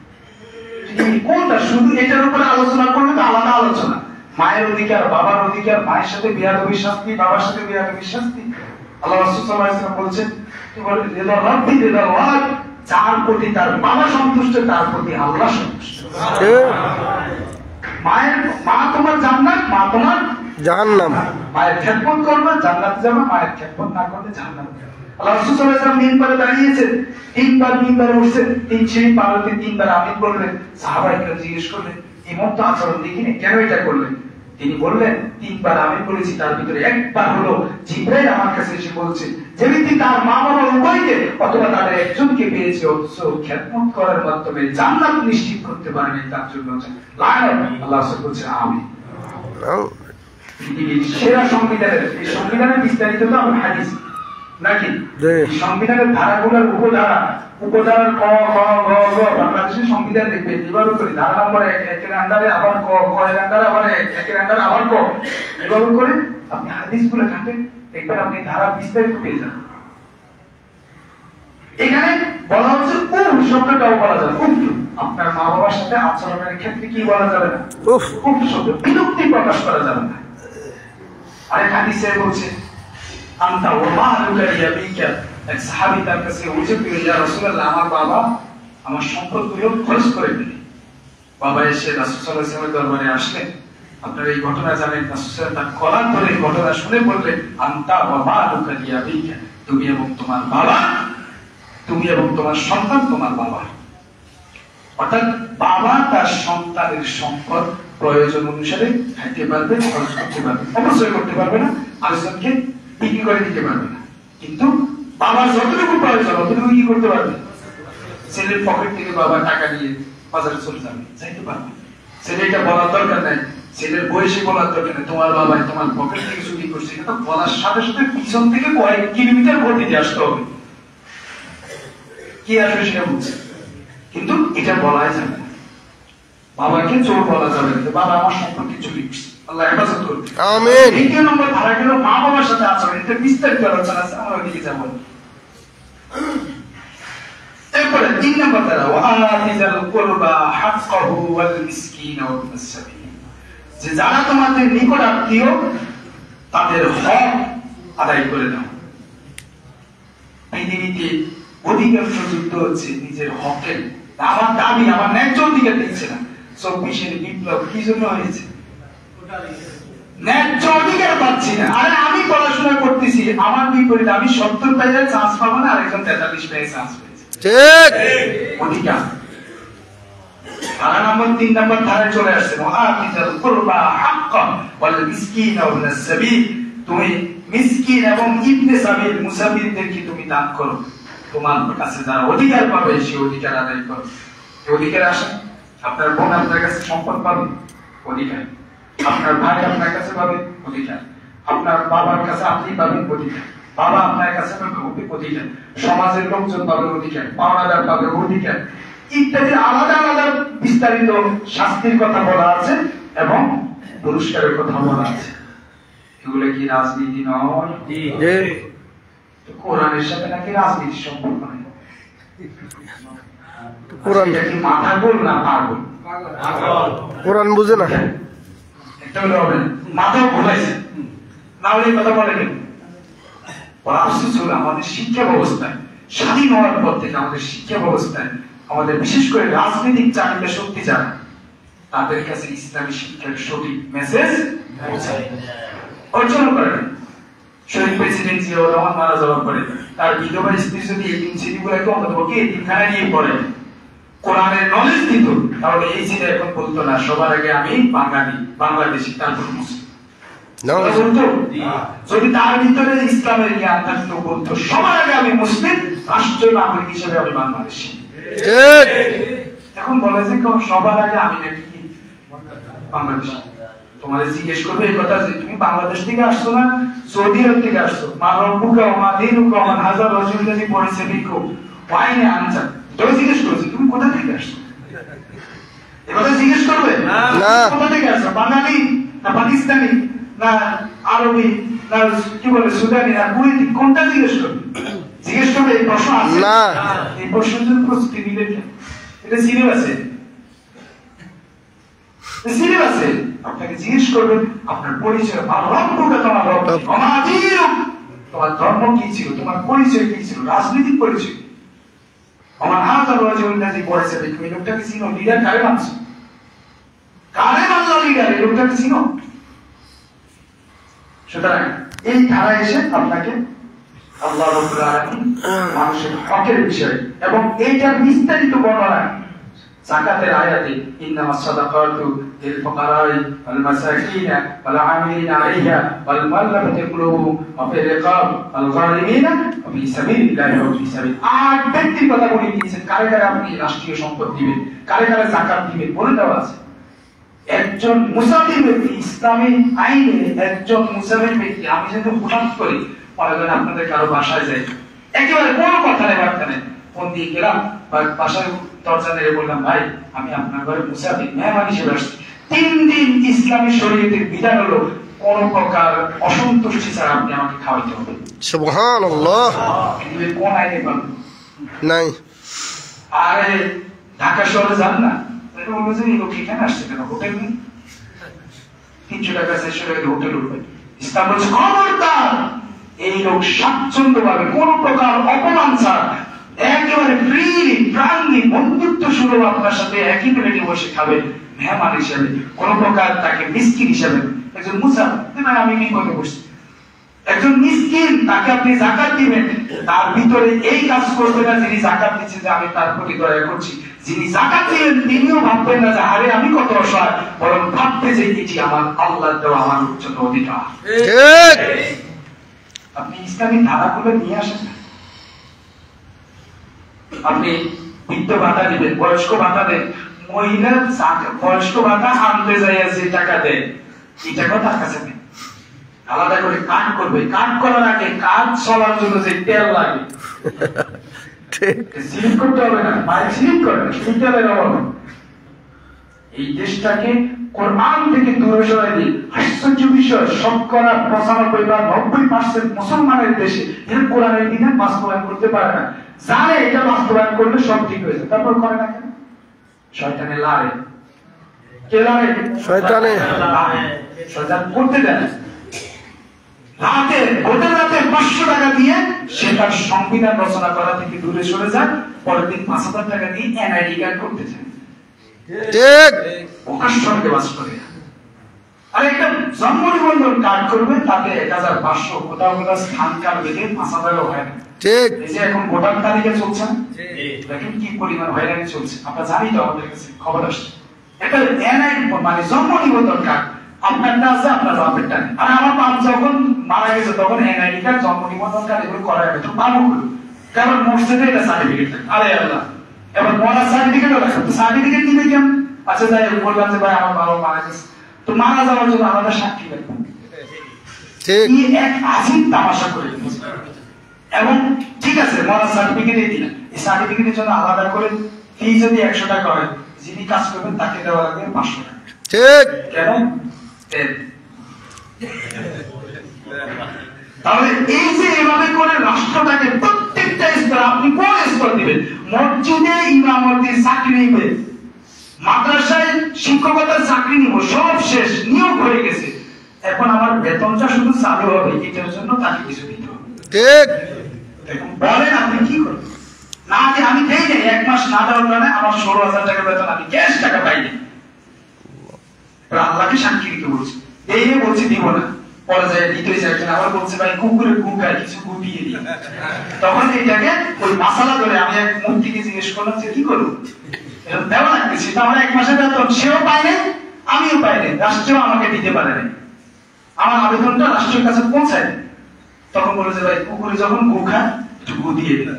Speaker 1: পৃথিবীর কোনটা? শুধু এটার উপরে আলোচনা করলে তো আলাদা আলোচনা। মায়ের অধিকার, বাবার অধিকার, মায়ের সাথে বেয়াদবির শাস্তি, বাবার সাথে বেয়াদবির শাস্তি। আল্লাহ রাসূল সাল্লাল্লাহু আলাইহি ওয়াসাল্লাম বলেছেন, কি বলে, রিদা রাব্বি রিদা ওয়ালাদ, যার প্রতি তার বাবা সন্তুষ্ট তার প্রতি আল্লাহ সন্তুষ্ট। মা তোমার জান্নাত, মা তোমার জাহান্নাম। মায়ের খেদমত করবে জান্নাতে যাবে, মায়ের খেদমত না করলে জাহান্নামে যাবে। আল্লাহ রাসূল সাল্লাল্লাহু আলাইহি ওয়াসাল্লাম মিম্বারে দাঁড়িয়েছেন, 3 বার মিম্বারে উঠছেন, 3 সিঁড়ি পার হতে 3 বার আমিন বললেন। সাহাবায়ে জিজ্ঞেস করলেন, এমন তো আচরণ দেখিনি, কেন এটা করলেন? তিনি বললেন, 3 বার আমিন বলেছি, তার ভিতরে 1 বার হলো জিবরাইল আমার কাছে এসে বলছে যে ব্যক্তি তার মা বাবা উভয়কে অথবা তাদের একজনকে পেয়েছে অথচ খেদমত করার মাধ্যমে জান্নাত নিশ্চিত করতে পারেনি, তার জন্য লানত। আল্লাহ বলছেন আমিন। পৃথিবীর সেরা সংবিধানের, এই সংবিধানের বিস্তারিত তো আমরা হাদিস নাকি, সংবিধানের ধারাগুলোর উপধারার ক খ গ ঘ, বাংলাদেশের সংবিধান দেখবেন এভাবে করে ধারা নম্বর 1 এর আন্ডারে আবার ক, খ এর আন্ডারে আবার 1 এর আন্ডারে আবার ক, এভাবে করে আপনি হাদিসগুলো ঘাটেন, দেখবেন আপনি ধারা বিস্তারিত পেয়ে যান। এখানে বলা হচ্ছে উফ শব্দটাও বলা যাবে। উফ, আপনার মা বাবার সাথে আচরণের ক্ষেত্রে কি বলা যাবে না? উফ শব্দ, বিরক্তি প্রকাশ করা যাবে না। আরেক হাদিসে বলছে, আনতা ওয়া মালুকা ইয়াবিকা, এক সাহাবী তার কাছে উঠে বলল, ইয়া রাসূলুল্লাহ, আমার বাবা আমার সম্পদগুলো খরচ করে দিলেন। বাবা এসে রাসূল সাল্লাল্লাহু আলাইহি ওয়াসাল্লামের দরবারে আসলেন। আপনারা এই ঘটনা জানেন। রাসূল সাল্লাল্লাহু আলাইহি ওয়াসাল্লাম তার কলার ধরে ঘটনা শুনে বললেন, আনতা ওয়া মালুকা ইয়াবিকা, তুমি এবং তোমার বাবা, তুমি এবং তোমার সন্তান তোমার বাবা। অর্থাৎ বাবা তার সন্তানের সম্পদ প্রয়োজন অনুসারে খাইতে পারবে, খরচ করতে পারবে, অবশ্যই করতে পারবে না, আরেকজনকে বিক্রি করে দিতে পারবে না, কিন্তু বাবার যতটুকু প্রয়োজন অতটুকু কি করতে পারবে। ছেলের পকেট থেকে বাবা টাকা নিয়ে বাজারে চলে যাবে, যাইতে পারবে। ছেলে এটা বলার দরকার নাই, ছেলের বয়সে বলার দরকার নেই তোমার বাবা তোমার পকেট থেকে চুরি করছে, এটা বলার সাথে সাথে পিছন থেকে কয়েক কিলোমিটার গতিতে আসতে হবে, কি আসবে সেটা বুঝছে। কিন্তু এটা বলাই যাবে না, বাবাকে চোর বলা যাবে না, বাবা আমার সম্পর্কে চুরি করছে, আল্লাহ হেফাজত করবে।
Speaker 2: আমিন।
Speaker 1: দ্বিতীয় নম্বর ধারা গেল মা বাবার সাথে আচরণ, এটা বিস্তারিত আলোচনা আছে, আমরা ওইদিকে যাবো। এরপরে 3 নম্বর ধারা ওয়াআতিযাল কুরবা হাক্কাহু ওয়াল মিসকিন ওয়া ইবনাস সাবিল, যে যারা তোমাদের নিকট আত্মীয় তাদের হক আদায় করে দাও। পৃথিবীতে অধিকাংশ যুদ্ধ হচ্ছে নিজের হকের, আমার দাবি আমার ন্যায্য অধিকার দিচ্ছে না। 24-এর বিপ্লব কি জন্য হয়েছে? ন্যায্য অধিকার পাচ্ছি না। আরে আমি পড়াশোনা করতেছি, আমার বিপরীতে আমি 70 পাইলে চান্স পাবো না, আরেকজন 43 পাইলে চান্স পেয়েছে, ঠিক অধিকার। ধারা নম্বর 3 নম্বর ধারায় চলে আসছে ওয়াআতিযাল কুরবা হাক্কান ওয়াল মিসকিন ওয়া ইবনাস সাবিল, তুমি মিসকিন এবং ইবনে সাবিল মুসাফিরদেরকে তুমি দান করো, তোমার কাছে যারা অধিকার পাবে সেই অধিকার আদায় করো। অধিকার আসে, আপনার বোন আপনার কাছে সম্পদ পাবে, অধিকার। আপনার ভাই আপনার কাছে পাবে, অধিকার। আপনার বাবার কাছে আপনি পাবেন, অধিকার। বাবা আপনার কাছে পাবে, অধিকার। সমাজের লোকজন পাবে, অধিকার। পাওনাদার পাবে, অধিকার। ইত্যাদি আলাদা আলাদা বিস্তারিত শাস্তির কথা বলা আছে এবং পুরস্কারের কথা বলা আছে। এগুলো কি রাজনীতি নয়? কোরআনের সাথে নাকি রাজনীতির সম্পর্ক নেই? কোরআন কি মাথা গোল না পাগল?
Speaker 2: কোরআন বুঝে না,
Speaker 1: একটা হলে হবে না, মাথাও ঘুমাইছে না হলে কথা বলে কেন? আফসোস হলো আমাদের শিক্ষা ব্যবস্থায় স্বাধীন হওয়ার পর থেকে আমাদের শিক্ষা ব্যবস্থায় আমাদের বিশেষ করে রাজনৈতিক চালিকা শক্তি যারা, তাদের কাছে ইসলামী শিক্ষার সঠিক মেসেজ অর্জন করে। শহীদ প্রেসিডেন্ট জিয়াউর রহমান মারা যাওয়ার পরে তার বিধবা স্ত্রী যদি এতিম ছেলেগুলোকে অন্ততপক্ষে এতিমখানায় নিয়ে পড়ে কোরআনের নলেজ দিত, তাহলে এই ছেলে এখন বলতো না সবার আগে আমি বাঙালি, বাংলাদেশি, তারপর মুসলিম। যদি তার ভিতরে ইসলামের জ্ঞান থাকতো বলতো সবার আগে আমি মুসলিম, রাষ্ট্র নাগরিক হিসেবে আমি বাংলাদেশি। এখন বলে যে সবার আগে আমি নাকি বাংলাদেশি। তোমাদের জিজ্ঞেস করবে এই কথা যে তুমি বাংলাদেশ থেকে আসছো না সৌদি আরব থেকে আসছো, মা রব্বুকা ওয়া মা দীনুকা ওয়া মান হাযা রাজুলাল্লাযী পড়েছে বিকু ওয়াইনে আনছা, তো জিজ্ঞেস করছে তুমি কোথা থেকে আসছো? এবারে জিজ্ঞেস করবে না কোথা থেকে আসছো, বাঙালি না পাকিস্তানি না আরবি না কি বলে সুদানি না কুয়েতি, কোনটা জিজ্ঞেস করবে? জিজ্ঞেস করবে এই প্রশ্ন আছে না? এই প্রশ্নের জন্য প্রস্তুতি নিলে এটা সিলেবাসে সিলেবাসে আপনাকে জিজ্ঞেস করবেন আপনার পরিচয়, তোমার ধর্ম কি ছিল, তোমার পরিচয় কি ছিল, রাজনৈতিক পরিচয়। আমার হাজার রাজনীতি পড়েছে এই লোকটাকে চিনো, লিডার কারে মানছ, কারে মানলো লিডার, এই লোকটাকে চিনো। সুতরাং এই ধারা এসে আপনাকে আল্লাহ রাব্বুল আলামিন মানুষের হকের বিষয় এবং এইটার বিস্তারিত বর্ণনা যাকাতের আয়াতে ইন্নামাস সাদাকাতু লিল ফুকারাই ওয়াল মাসাকিন ওয়াল আমিলিনা আলাইহা ওয়াল মুআল্লাফাতি কুলুবুহুম ওয়া ফির রিকাব ওয়াল গারিমিনা ওয়া ফি সাবিলিল্লাহি ওয়া ফি সাবিল। আর ব্যক্তির কথা বলে দিয়েছেন কারে কারে আপনি রাষ্ট্রীয় সম্পদ দিবেন, কারে কারে যাকাত দিবেন বলে দেওয়া আছে। একজন মুসাফির ব্যক্তি ইসলামী আইনে একজন মুসাফির ব্যক্তি, আমি যদি হুনাত করি মনে করেন আপনাদের কারো বাসায় যাই, একেবারে কোনো কথা নেই বার্তা নেই, ফোন দিয়ে গেলাম বা বাসায় দরজা নেড়ে বললাম ভাই আমি আপনার ঘরে মুসাফির মেহমান হিসেবে আসছি, 3 দিন ইসলামী শরীয়তের বিধান হলো কোন প্রকার অসন্তুষ্টি ছাড়া আপনি আমাকে খাওয়াইতে হবে।
Speaker 2: সুবহানাল্লাহ।
Speaker 1: কোন আইনে পাবেন
Speaker 2: নাই।
Speaker 1: আরে ঢাকা শহরে যান না, বলবো যে এই লোক এখানে আসছে কেন, হোটেল নেই, 300 টাকা 400 টাকা হোটেল উঠবে। ইসলাম বলছে খবরদার এই লোক স্বাচ্ছন্দ্য ভাবে কোন প্রকার অপমান ছাড়া একেবারে ফ্রিলি প্রাণী বন্ধুত্ব সুলভ আপনার সাথে একই প্লেটে বসে খাবে মেহমান হিসেবে, কোন প্রকার তাকে মিসকিন হিসেবে। একজন মুসাফির আমি কি করে বসছি, একজন মিসকিন, তাকে আপনি যাকাত দিবেন, তার ভিতরে এই কাজ করবে না যিনি যাকাত দিচ্ছেন যে আমি তার প্রতি দয়া করছি। যিনি যাকাত দিবেন তিনিও ভাববেন না যে আরে আমি কত অসহায়, বরং ভাবতে যে এটি আমার আল্লাহর দেওয়া আমার উচ্চতম অধিকার। আপনি ইসলামী ধারাগুলো নিয়ে আসেন। আপনি বৃদ্ধ ভাতা দিবেন, বয়স্ক ভাতা দেন, মহিলা বয়স্ক ভাতা আনতে যাইয়া যে টাকা দেয় এই টাকাও তার কাছে নেই। আলাদা করে কাজ করবে, কাজ করার আগে কাজ চলার জন্য যে তেল লাগে সিলিপ করতে হবে না, বাইক সিলিপ করে সেই তেলের অভাবে এই দেশটাকে কোরআন থেকে দূরে সরাই দিই। আশ্চর্য বিষয়, 95% বা 90% মুসলমানের দেশে এর কোরআনের বিধান বাস্তবায়ন করতে পারে না। জানে এটা বাস্তবায়ন করলে সব ঠিক হয়ে যায়, তারপর করে না কেন? শয়তানে লারে। কে লারে?
Speaker 2: শয়তানে।
Speaker 1: শয়তান করতে দেয়। রাতে ভোটের রাতে 500 টাকা দিয়ে সে তার সংবিধান রচনা করা থেকে দূরে সরে যায়, পরের দিন 5000 টাকা দিয়ে এনআইডি কার্ড করতে চায়। প্রকাশ্যকে বাস করে। আর একটা জন্ম নিবন্ধন কার্ড করবে, তাতে 1500, কোথাও কোথাও স্থান কার্ড বেঁধে 5000 হয় না। এই যে এখন ভোটার তালিকা চলছে না, দেখেন কি পরিমাণ হয়রানি চলছে। আমরা জানি তো, আমাদের কাছে খবর আসছে। এটা এনআইডি মানে জন্ম নিবন্ধন কার্ড, আপনারটা আছে আপনার বাপেরটা নেই। আর আমার বাপ যখন মারা গেছে তখন এনআইডি কার্ড, জন্ম নিবন্ধন কার্ড এগুলো করা হবে তো পাবো, কারণ মসজিদে এটা সার্টিফিকেট থাকে। আরে আল্লাহ, এবার মরার সার্টিফিকেটও রাখে, তো সার্টিফিকেট দিবে কেমন? আচ্ছা যাই হোক, বললাম যে ভাই আমার বাবা মারা গেছে, তো মারা যাওয়ার জন্য আলাদা সাক্ষী লাগবে। এক আজিব তামাশা করে এবং ঠিক আছে মরার সার্টিফিকেটই দিলেন, এই সার্টিফিকেটের জন্য আলাদা করে ফি যদি 100 টাকা হয়, যিনি কাজ করবেন তাকে দেওয়া লাগবে 500 টাকা। ঠিক কেন? তাহলে এই যে এভাবে করে রাষ্ট্রটাকে প্রত্যেকটা স্তর, আপনি কোন স্তর দিবেন? মসজিদে ইমামতি চাকরি নিবে, মাদ্রাসায় শিক্ষকতার চাকরি নিব, সব শেষ, নিয়োগ হয়ে গেছে, এখন আমার বেতনটা শুধু চালু হবে, এটার জন্য তাকে কিছু দিতে হবে। ঠিক এখন বলেন আপনি কি করবেন? না যে আমি দেই নাই, 1 মাস না দেওয়ার কারণে আমার 16,000 টাকা বেতন, আমি ক্যাশ টাকা পাইনি, আল্লাহকে সাক্ষী দিতে বলছি, এই বলছি দিব না, পরে যায় দিতে চাইছেন, আবার বলছে ভাই কুকুরের গু খায়, কিছু গু দিয়ে দিই। তখন এইটাকে ওই মাসালা ধরে আমি এক মূর্তিকে জিজ্ঞেস করলাম যে কি করবো, এরকম দেওয়া লাগতেছে, তো আমার 1 মাসের বেতন সেও পায় নাই, আমিও পাই নাই, রাষ্ট্রও আমাকে দিতে পারে নাই, আমার আবেদনটা রাষ্ট্রের কাছে পৌঁছায়। তখন বলে যে ভাই কুকুরে যখন গু খায় একটু গু দিয়ে দিন।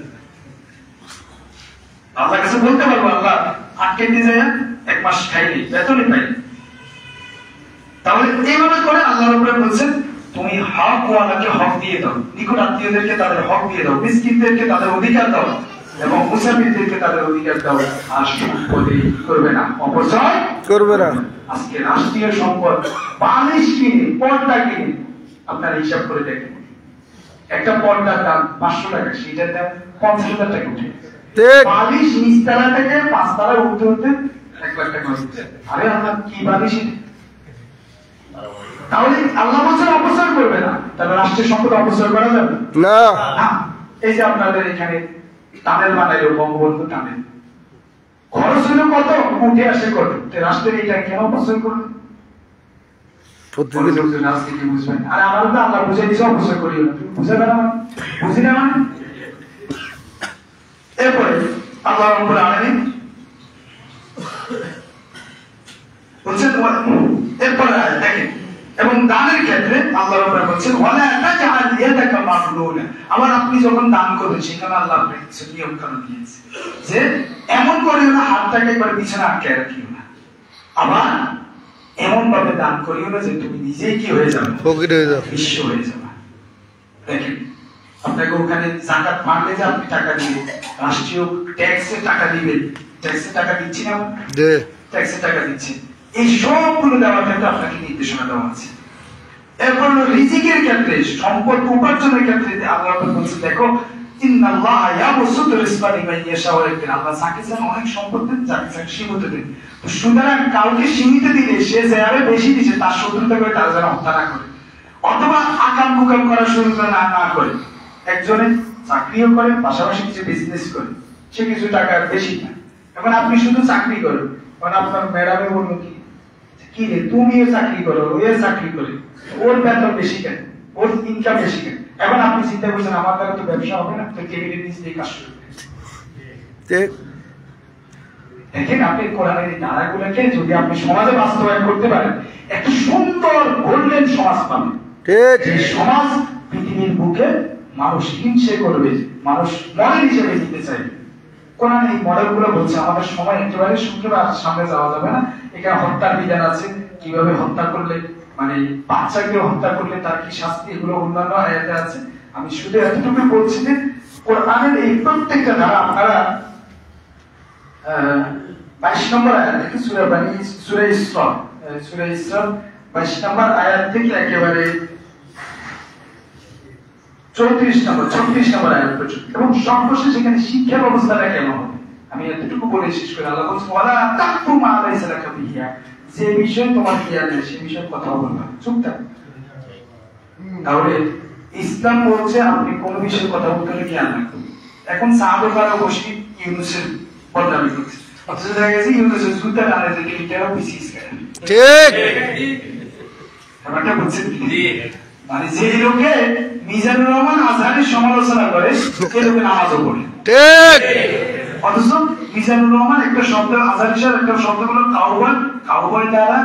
Speaker 1: আল্লাহর কাছে বলতে পারবো আল্লাহ আটকে দিয়ে যায় 1 মাস খাইনি, বেতনই পাইনি। তাহলে এইভাবে করে আল্লাহর উপরে বলছেন তুমি হক ওয়ালাকে হক দিয়ে দাও, নিকট আত্মীয়দেরকে তাদের হক দিয়ে দাও, মিসকিনদেরকে তাদের অধিকার দাও, এবং মুসাফিরদেরকে তাদের অধিকার দাও, আর সম্পত্তি করবে না, অপচয় করবে না। আজকে রাষ্ট্রীয় সম্পদ বালিশ কিনে, পর্দা কিনে, আপনার হিসাব করে দেখেন, একটা পর্দার দাম 500 টাকা, সেটার দাম 50,000 টাকা উঠে, বালিশ নিচতলা থেকে 5 তলা উঠতে উঠতে 1 লাখ টাকা হচ্ছে। আরে আমার কি বালিশ? তাহলে আল্লাহ বলছেন অপচয় করবে না, তাহলে রাষ্ট্রের সম্পদ অপচয় করা যাবে না। এই যে আপনাদের এখানে টানেল বানাইলো, বঙ্গবন্ধু টানেল, খরচ হলো কত, উঠে আসে কত, রাষ্ট্রের এটা কেন অপচয় করবে? প্রতিদিন রাজনীতি বুঝবেন, আর আমার তো আল্লাহ বুঝে দিছে অপচয় করি না, বুঝে না মানে বুঝি না মানে। এরপরে আল্লাহ রাব্বুল আলামিন বলছেন, এরপরে দেখেন, এবং দানের ক্ষেত্রে আল্লাহ রাব্বুল বলছেন ওয়ালা তাজআল ইয়াদাকা মাগলুলা, আবার আপনি যখন দান করবেন সেখানে আল্লাহ আপনাকে কিছু নিয়ম কানুন দিয়েছে, যে এমন করিও না হাতটাকে একবার পিছনে আটকে রাখিও না, আবার এমন ভাবে দান করিও না যে তুমি নিজেই কি হয়ে যাবে, ফকির হয়ে যাবে, বিশ্ব হয়ে যাবে। দেখেন আপনাকে ওখানে যাকাত মানলে যে আপনি টাকা দিবেন, রাষ্ট্রীয় ট্যাক্সে টাকা দিবেন, ট্যাক্সে টাকা দিচ্ছি না, ট্যাক্সে টাকা দিচ্ছি, এই সবগুলো দেওয়ার ক্ষেত্রে আপনাকে নির্দেশনা দেওয়া আছে। এরপর রিজিকের ক্ষেত্রে, সম্পদ উপার্জনের ক্ষেত্রে আল্লাহ বলছেন দেখো ইন্নাল্লাহা ইয়াবসুতু রিজকা লিমান ইয়াশাউ ওয়া ইয়াকদির, আল্লাহ যাকে চান অনেক সম্পদ দেন, যাকে চান সীমিত দেন। তো সুতরাং কাউকে সীমিত দিলে সে যারে বেশি দিচ্ছে তার শত্রুতা করে তার যেন হত্যা না করে, অথবা আকাম কুকাম করা শুরু না করে। একজনে চাকরিও করে, পাশাপাশি কিছু বিজনেস করে, সে কিছু টাকা বেশি পায়। এখন আপনি শুধু চাকরি করেন, কারণ আপনার ম্যাডামে বললো কি রে তুমিও চাকরি করো, ও চাকরি করে, ওর বেতন বেশি কেন? ওর ইনকাম বেশি কেন? এখন আপনি চিন্তা করছেন আমার দ্বারা তো ব্যবসা হবে না, তো টেবিলের নিচে দিয়ে কাজ শুরু করবেন।
Speaker 2: ঠিক
Speaker 1: দেখেন আপনি কোরআনের এই ধারাগুলোকে যদি আপনি সমাজে বাস্তবায়ন করতে পারেন, একটা সুন্দর গোল্ডেন সমাজ পাবেন।
Speaker 2: ঠিক
Speaker 1: যে সমাজ পৃথিবীর বুকে মানুষ হিংসে করবে, মানুষ মডেল হিসেবে নিতে চাইবে। কোরআন এই মডেলগুলো বলছে। আমাদের সময় একেবারে শুনতে আর সামনে যাওয়া যাবে না। এখানে হত্যার বিধান আছে, কিভাবে হত্যা করলে মানে বাচ্চাকে হত্যা করলে তার কি শাস্তি, এগুলো অন্যান্য আয়াতে আছে। আমি শুধু এতটুকু বলছি যে কোরআনের এই প্রত্যেকটা ধারা আপনারা 22 নম্বর আয়াত থেকে সূরা ইসরা 22 নম্বর আয়াত থেকে একেবারে 34 নম্বর আয়াত পর্যন্ত, এবং সর্বশেষ এখানে শিক্ষা ব্যবস্থাটা কেমন হবে আমি এতটুকু বলে শেষ করে আল্লাহ বলছেন ওয়ালা তাকতু মা লাইসা লাকা বিহি, যে বিষয়ে তোমার জ্ঞান নেই সেই বিষয়ে কথা বলবা, চুপ থাক। তাহলে ইসলাম বলছে আপনি কোন বিষয়ে কথা বলতে হলে জ্ঞান রাখুন। এখন সাহাবারা বসে ইউনুসের বদনামি করছে, অথচ দেখা গেছে ইউনুসের জুতা টানে যে লিটারও বিসিস করে।
Speaker 2: ঠিক
Speaker 1: ব্যাপারটা বুঝছেন? মানে যে লোকে মিজানুর রহমান আজহারের সমালোচনা করে সে লোকে নামাজও পড়ে।
Speaker 2: ঠিক
Speaker 1: অথচ মিজানুর রহমান একটা শব্দ, আজহারি সাহেব একটা শব্দ হলো কাউবয়, কাউবয় দ্বারা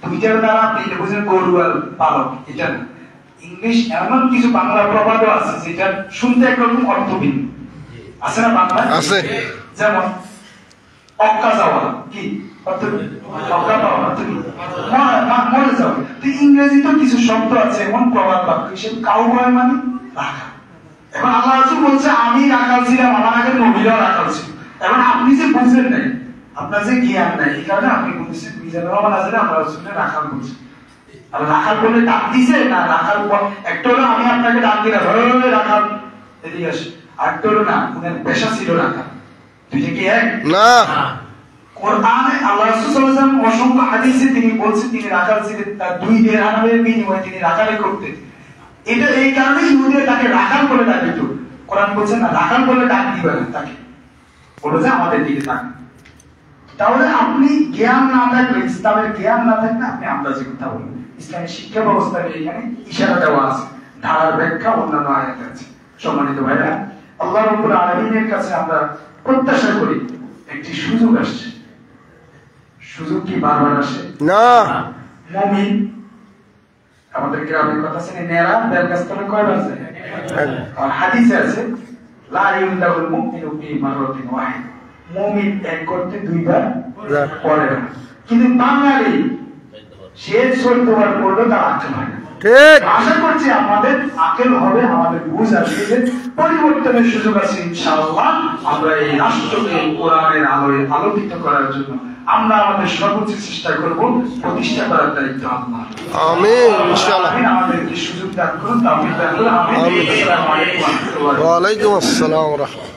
Speaker 1: দুইটার দ্বারা আপনি বুঝেন গরু আর পালক, এটা না। ইংলিশ এমন কিছু বাংলা প্রবাদও আছে যেটা শুনতে একরকম অর্থহীন আছে না বাংলা
Speaker 2: আছে।
Speaker 1: যেমন অক্কা যাওয়া কি অর্থ, অক্কা পাওয়া অর্থ কি মরে যাওয়া। তো ইংরেজিতে কিছু শব্দ আছে এমন প্রবাদ বাক্য হিসেবে কাউবয় মানে রাখা। এখন আল্লাহ রাসূল বলছে আমি রাখাল ছিলাম, আমার আগে নবীরাও রাখাল ছিল। এখন আপনি যে বুঝেন নাই, আপনার যে জ্ঞান নাই, এই কারণে আপনি বলতেছেন মিজানুর রহমান আজহারি আমরা রাসূলের রাখাল বলছি। আর রাখাল বলে ডাক দিছে না, রাখাল একটা হলো আমি আপনাকে ডাক দিলাম রাখাল এদিকে আসে, আরেকটা হলো না উনার পেশা ছিল রাখাল, দুইটা কি এক
Speaker 2: না।
Speaker 1: কোরআনে আল্লাহ রাসূল সাল্লাল্লাহু আলাইহি ওয়াসাল্লাম অসংখ্য হাদিসে তিনি বলছেন তিনি রাখাল ছিলেন, তার 2 দিরহামের বিনিময়ে তিনি রাখালে করতেন। এটা এই কারণে ইহুদিরা তাকে রাখাল বলে ডাকিত। কোরআন বলছে না রাখাল বলে ডাক দিবে না তাকে, বলে যে আমাদের দিকে তাক। তাহলে আপনি জ্ঞান না থাকলে, ইসলামের জ্ঞান না থাকলে আপনি আন্দাজে কথা বলবেন। ইসলামের শিক্ষা ব্যবস্থার এখানে ইশারা দেওয়া আছে, ধারার ব্যাখ্যা অন্যান্য আয়াতে আছে। সম্মানিত ভাইরা, আল্লাহ রাব্বুল আলামিনের কাছে আমরা প্রত্যাশা করি একটি সুযোগ আসছে। সুযোগ কি বারবার আসে
Speaker 2: না।
Speaker 1: মুমিন আমাদের গ্রামের কথা শুনে নেরা বের কাছ থেকে কয়বার যায়? আর হাদিসে আছে লা ইউদাউল মুমিনু ফি মাররাতিন ওয়াহিদ, মুমিন এক করতে দুইবার পড়ে না। কিন্তু বাঙালি সে 14 বার পড়লো তার আকল হয় না।
Speaker 2: ঠিক
Speaker 1: আশা করছি আমাদের আকল হবে, আমাদের বুঝ আসবে, পরিবর্তনের সুযোগ আছে ইনশাআল্লাহ। আমরা এই রাষ্ট্রকে কোরআনের আলোয় আলোকিত করার জন্য আমরা আমাদের সর্বোচ্চ চেষ্টা করব, প্রতিষ্ঠা করার দায়িত্ব আল্লাহ।
Speaker 2: আমিন ইনশাআল্লাহ।
Speaker 1: আমাদেরকে সুযোগ দান করুন, তাওফিক দান করুন। আমিন। আসসালামু আলাইকুম ওয়া রাহমাতুল্লাহ।
Speaker 2: ওয়া আলাইকুম আসসালাম ওয়া রাহমাতুল্লাহ।